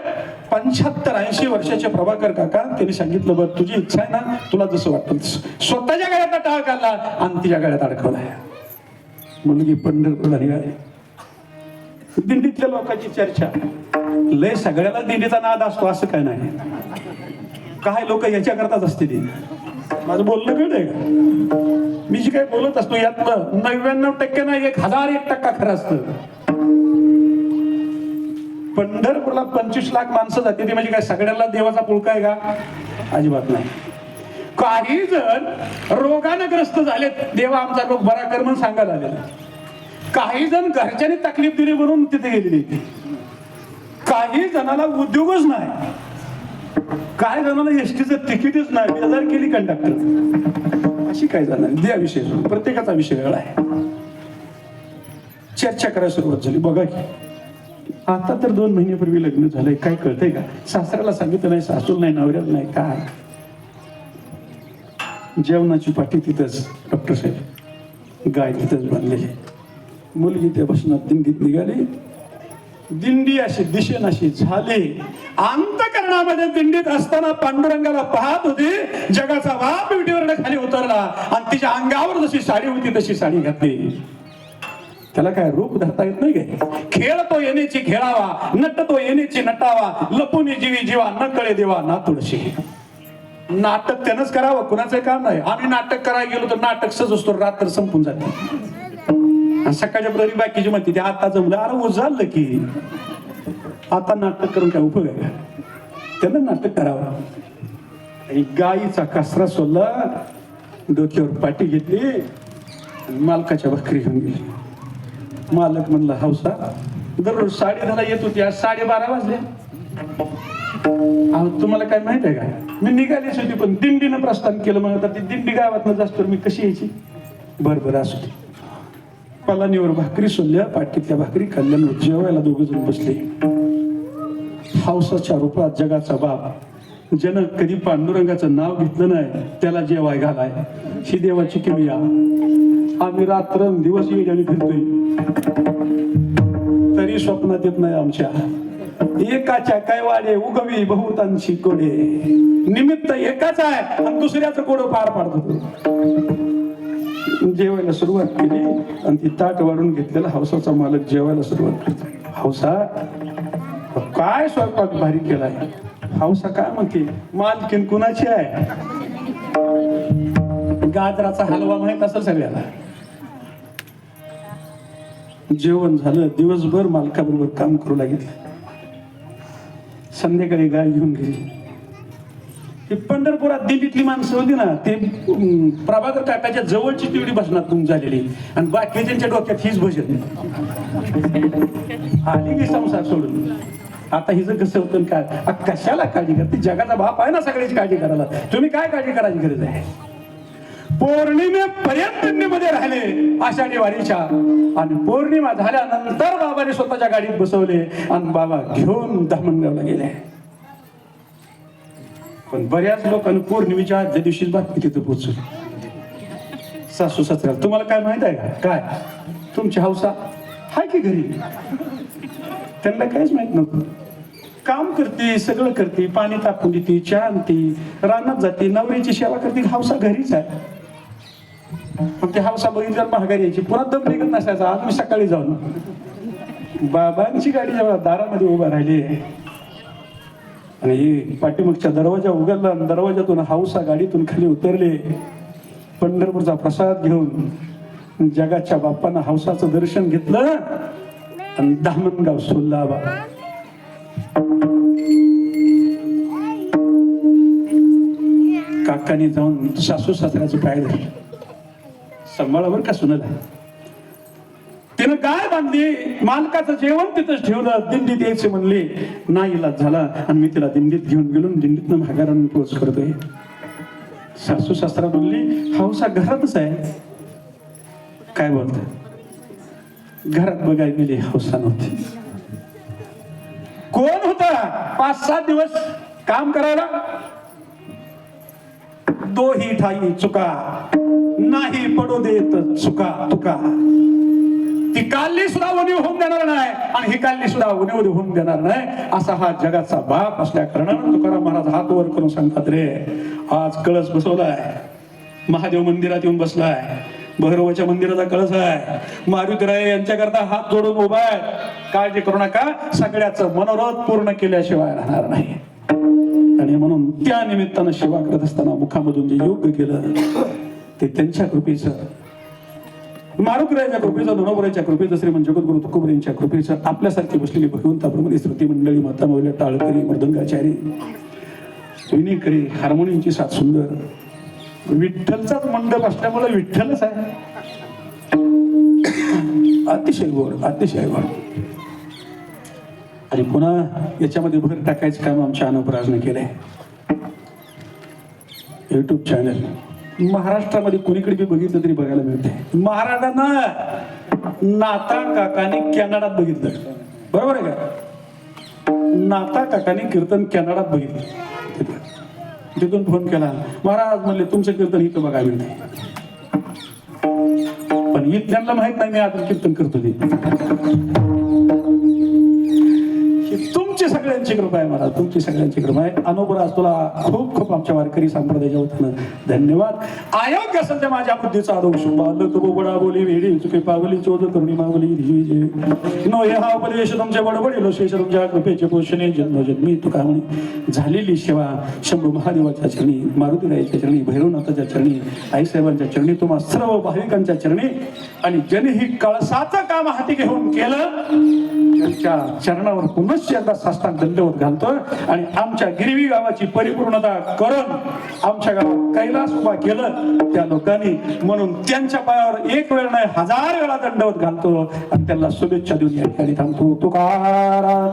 75-80 वर्षाचे प्रभाकर काका त्यांनी सांगितलं, बरं तुझी इच्छा आहे ना, तुला जसं वाटतं स्वतःच्या गळ्यात टाळ काढला आणि तिच्या गळ्यात अडकवलाय. मुलगी पंढरपूरला निघाली. दिंडीतल्या लोकांची चर्चा लय, सगळ्याला दिंडीचा नाद असतो असं काय नाही. काय लोक याच्या करताच असते ती. माझं बोलणं कळतंय का? मी जे काही बोलत असतो यातलं 99% नाही, 1001% खरं असतं. पंढरपूरला 25 लाख माणसं जाते ती म्हणजे काय सगळ्यांना देवाचा पुळका आहे का? अजिबात नाही. काही जण रोगाने ग्रस्त झालेत, देवा आमचा रोग बरा कर म्हणून सांगायला आले. काही जण घरच्यांनी तकलीफ दिली म्हणून तिथे गेलेली. काही जणाला उद्योगच नाही, काय जणांना एसटीचं तिकीटच नाही, बेजार केली कंडक्टर. अशी काय जाणार द्या विषय, प्रत्येकाचा विषय वेगळा आहे. चर्चा करायला सुरुवात झाली. बघा की आता तर 2 महिन्यापूर्वी लग्न झालंय, काय कळतंय का? सासऱ्याला सांगितलं नाही, सासूला नाही, नवऱ्याला नाही. काय जेवणाची पाठी तिथंच, डॉक्टर साहेब गाय तिथंच बांधलेली. मुलगी त्या बसनात दिंडीत निघाली. दिंडी अशी दिशेनाशी झाली. अंतकरणामध्ये दिंडीत असताना पांडुरंगाला पाहत होती. जगाचा बाप विटीवर खाली उतरला आणि तिच्या अंगावर जशी साडी होती तशी साडी घातली. त्याला काय रूप धरता येत नाही काय? खेळ तो येण्याची खेळावा, नट तो येण्याची नटावा, लपून जीवी जीवा न कळे देवा ना तुळशी. नाटक त्यानंच करावं, कुणाचं काम नाही. आम्ही नाटक करायला गेलो तर नाटक सहज असतो, रात्र संपून जाते. सकाळच्या प्रहरी बाकीची म्हणते ते आता जमलं, अरे उजाळलं की आता नाटक करून काय उपयोग आहे का? त्यानं नाटक करावं. गाईचा कासरा सोडला, डोक्यावर पाठी घेतली, मालकाच्या भाकरी घेऊन गेली. मालक म्हणला हौसा दररोज 10:30 येत होती, आज 12:30 वाजले. तुम्हाला काय माहित आहे का? मी निघालीच होती पण दिंडीनं प्रस्थान केलं. मग आता ती दिंडी गावात न जास्त मी कशी यायची? बरं असू दे. पलानीवर भाकरी सोडल्या, पाठीतल्या भाकरी खाल्ल्या, जेवायला 2 जण बसले. हौसाच्या रूपात जगाचा बाप, ज्यानं कधी पांडुरंगाचं नाव घेतलं नाही त्याला जेवाय घालाय. ही देवाची किमया. आम्ही रात्र दिवस येऊन फिरतोय तरी स्वप्नात येत नाही आमच्या. एकाच्या काय वाडे उगवी बहुतांची कोडे. निमित्त एकाच आहे आणि दुसऱ्याचं कोडं पार पाडतो. जेवायला सुरुवात केली आणि ती ताट वाढून घेतलेला हौसाचा मालक जेवायला सुरुवात करतो. हौसा काय स्वयंपाक भारी केलाय? हौसा काय म्हणते, मालकीन कुणाची आहे? गाजराचा हलवा माहित असेल सगळ्याला. जेवण झालं, दिवसभर मालकाबरोबर काम करू लागितलं. संध्याकाळी गाय घेऊन गेली. ते पंढरपुरात दिंडीतली माणसं होती ना, ते प्रभाकर काकाच्या जवळची तेवढी बसनात झालेली आणि बाकीच्या डोक्यात हीच भजन आली की संसार सोडून. आता हिचं कसं होतं काय? कशाला काळजी करते? जगाचा बाप आहे ना सगळ्याची काळजी करायला. तुम्ही काय काळजी करायची गरज आहे? पौर्णिमेपर्यंत दिंडीमध्ये राहिले आषाढी वारीच्या, आणि पौर्णिमा झाल्यानंतर बाबाने स्वतःच्या गाडीत बसवले आणि बाबा घेऊन धामणगावला गेले. पण बऱ्याच लोकांनी पौर्णिमेच्या आदल्या दिवशीच बातमी तिथं पोहोचली. सासू सासरा तुम्हाला काय माहित आहे का? काय तुमची हौसा हाय की घरी? त्यांना काहीच माहित नव्हतं. काम करते, सगळं करते, पाणी तापून देते, चहा आणते, रानात जाते, नवऱ्याची सेवा करते. हौसा घरीच आहे. मग ते हौसा बघितल्यावर महागारी यायची. पुन्हा दम निघत नसायचा. आज मी सकाळी जाऊन बाबांची गाडी जेव्हा दारामध्ये उभा राहिली, आणि पाठीमागच्या दरवाजा उघडला, दरवाजातून हौसा गाडीतून खाली उतरले. पंढरपूरचा प्रसाद घेऊन जगाच्या बाप्पांना हौसाचं दर्शन घेतलं आणि दामणगाव सोडला. काकाने जाऊन सासू सासऱ्याचं पाय धरलं. सांभाळावर का सुनला. तिनं गाय बांधली, मालकाचं जेवण तिथंच ठेवलं. दिंडीत यायचे म्हणले, नाही इलाज झाला आणि मी तिला दिंडीत घेऊन गेलो. दिंडीतनं महागारांना पोच करतोय. सासू सासरा म्हणली, हौसा घरातच आहे. काय बोलत, घरात बघायला गेली, हौसा नव्हती. कोण होता 5-7 दिवस काम करायला? दोही ठाई चुका, नाही पडू देत चुका तुका. ती काल्ली सुद्धा उणीव होऊन देणार नाही आणि ही काल्ली सुद्धा उणीव होऊन देणार नाही, असा हा जगाचा बाप असल्या कारणानं तुकाराम महाराज हात वर करून सांगतात, रे आज कळस बसवलाय, महादेव मंदिरात येऊन बसलाय, भैरवाच्या मंदिराचा कळस आहे, मारुतीराय यांच्याकरता हात जोडून उभा आहे. काळजी करू नका, सगळ्याचं मनोरथ पूर्ण केल्याशिवाय राहणार नाही. आणि म्हणून त्या निमित्तानं सेवा करत असताना मुखामधून जे योग्य केलं ते त्यांच्या कृपेचं, मारुतीरायाच्या कृपेचं, धनोबराच्या कृपेचं, श्रीमंत जगद्गुरु तुकोबरायांच्या कृपेचं, आपल्यासारखी बसलेली भगवंताप्रमाणे श्रुती मंडळी, माता मौल्या, टाळकरी, मृदंगाचारी, विणेकरी, हार्मोनियमची साथ सुंदर, विठ्ठलचाच मंडप असल्यामुळे विठ्ठलच आहे. अतिशय गोड, अतिशय गोड. आणि पुन्हा याच्यामध्ये भर टाकायचं काम आमच्या अनुपराजने केलंय. युट्यूब चॅनल महाराष्ट्रामध्ये कोणीकडे बी बघितलं तरी बघायला मिळते. महाराजांना नाता काकाने कॅनडात बघितलं, बरोबर आहे का? नाता काकाने कीर्तन कॅनडात बघितलं. तिथून फोन केला, महाराज म्हणले तुमचं कीर्तन इथं बघायला मिळते. पण इथल्यांना माहित नाही मी आता कीर्तन करतो ते. तुमची सगळ्यांची कृपा आहे महाराज, तुमची सगळ्यांची कृपा आहे. अनुपराज तुला खूप खूप आमच्या वारकरी संप्रदायाच्या वतीनं धन्यवाद. अयोग्य सध्या माझ्या बुद्धीचा दोष बालक बोबडा बोली वेडी चुके पावली चोद करुणी मावली नो हे हा उपदेश तुमच्या बडबडीलो शेष तुमच्या कृपेचे पोषणे जन्मजन्मी तुका म्हणे. झालेली सेवा शंभू महादेवाच्या चरणी, मारुतीरायाच्या चरणी, भैरवनाथाच्या चरणी, आईसाहेबांच्या चरणी, तुम्हा सर्व भाविकांच्या चरणी, आणि ज्यांनी ही कळसाचं काम हाती घेऊन केलं त्यांच्या चरणावर पुनश्च एकदा साष्टांग दंडवत घालतो. आणि आमच्या गिरवी गावाची परिपूर्णता करून आमच्या गावात कैलास उभा केलं त्या लोकांनी, म्हणून त्यांच्या पायावर एक वेळ नाही 1000 वेळा दंडवत घालतो आणि त्यांना शुभेच्छा देऊन या ठिकाणी थांबतो. तुकाराम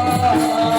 Bye.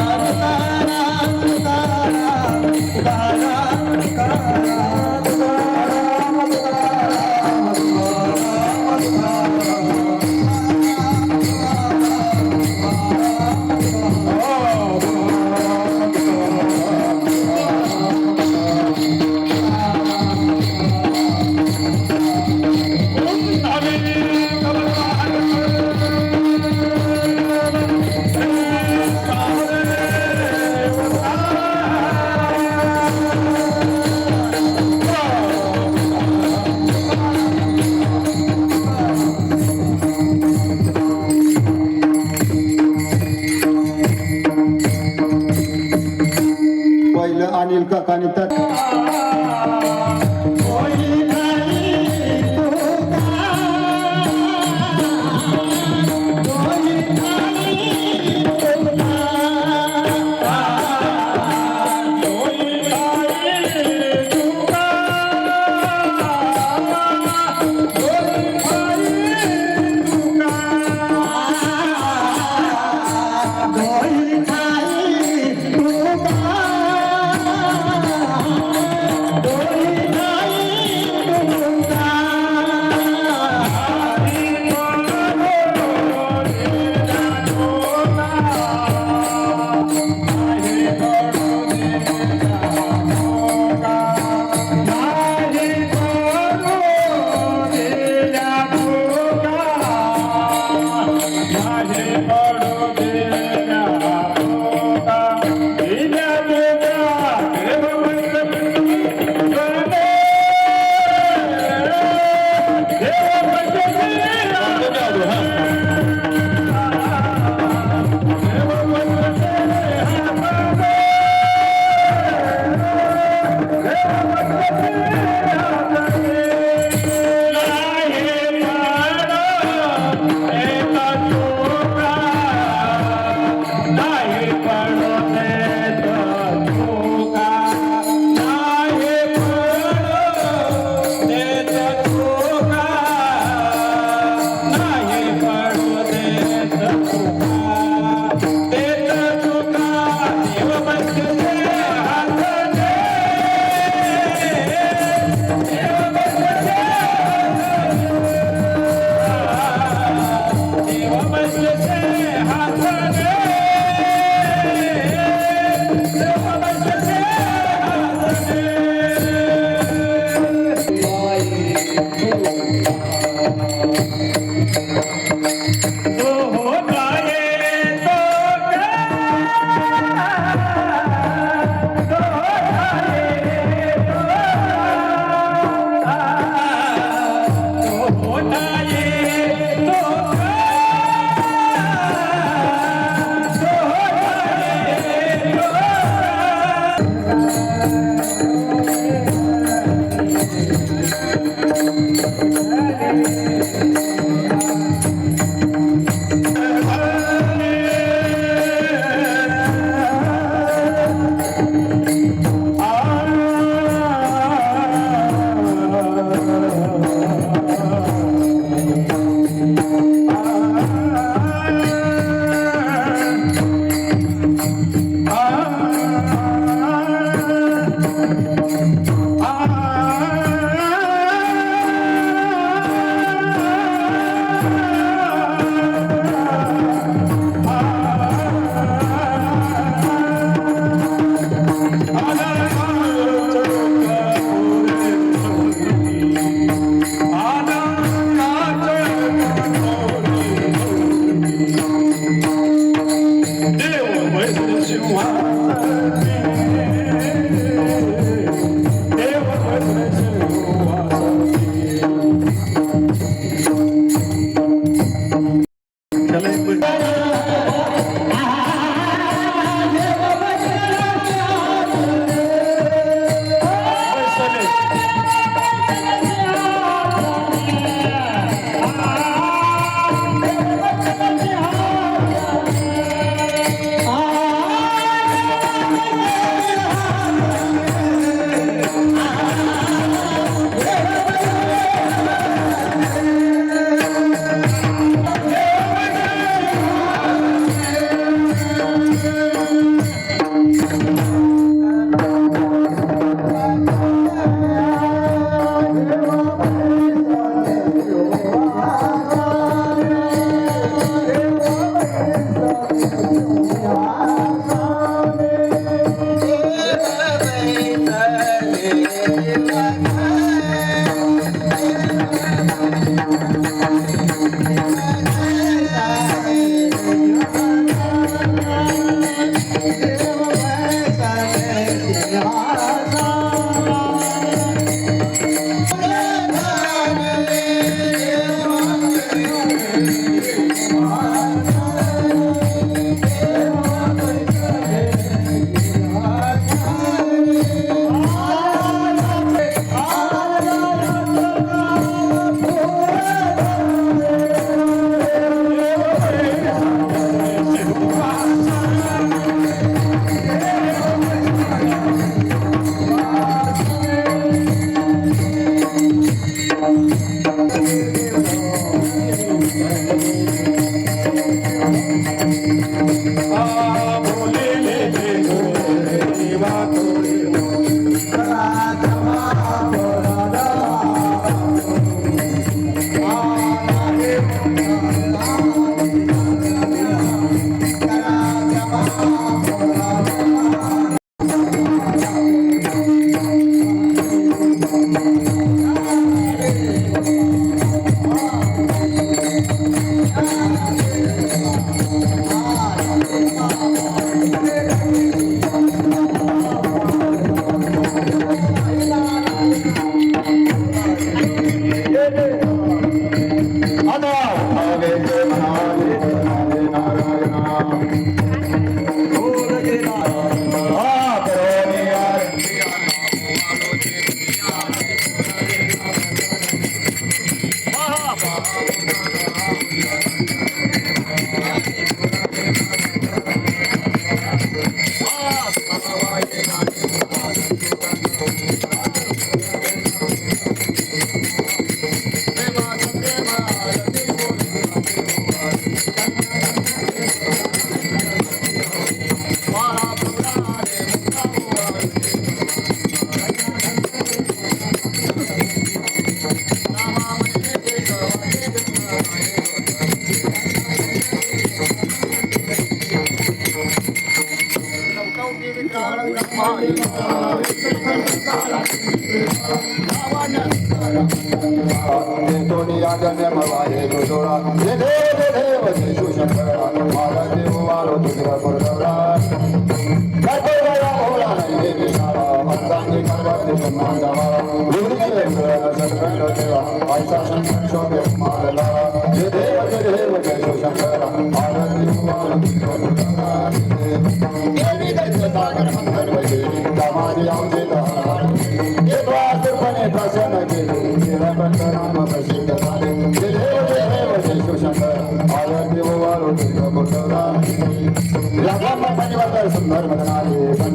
सुंदर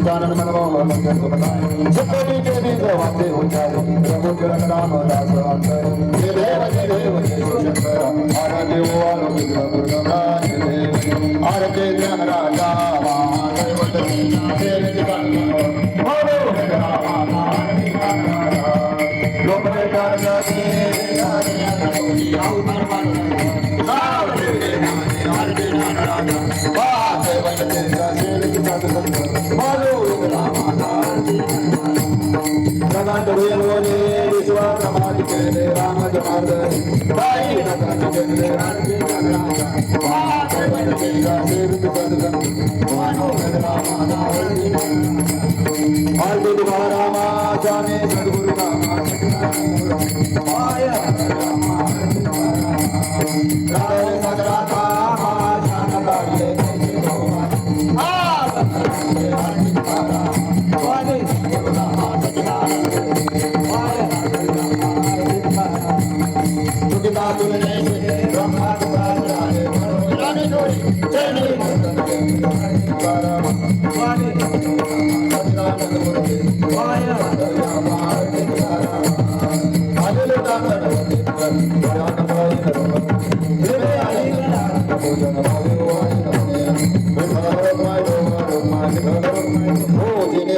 सच्चिदानंद मनमोहन सुखदाय सत्य के बीज वाते हो जाए प्रभु चरण राम दास अंतर हे देव हे शंकर आराध्य हो आरोग्य दुर्गा देव आरते ज्ञान राजा महादेव तेरे निकट बोलो रामा लोकने कारजा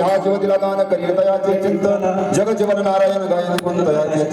हा जीव दिला दान करी दयाचे चिंतन जग जीवन नारायण गायन गुण दयाचे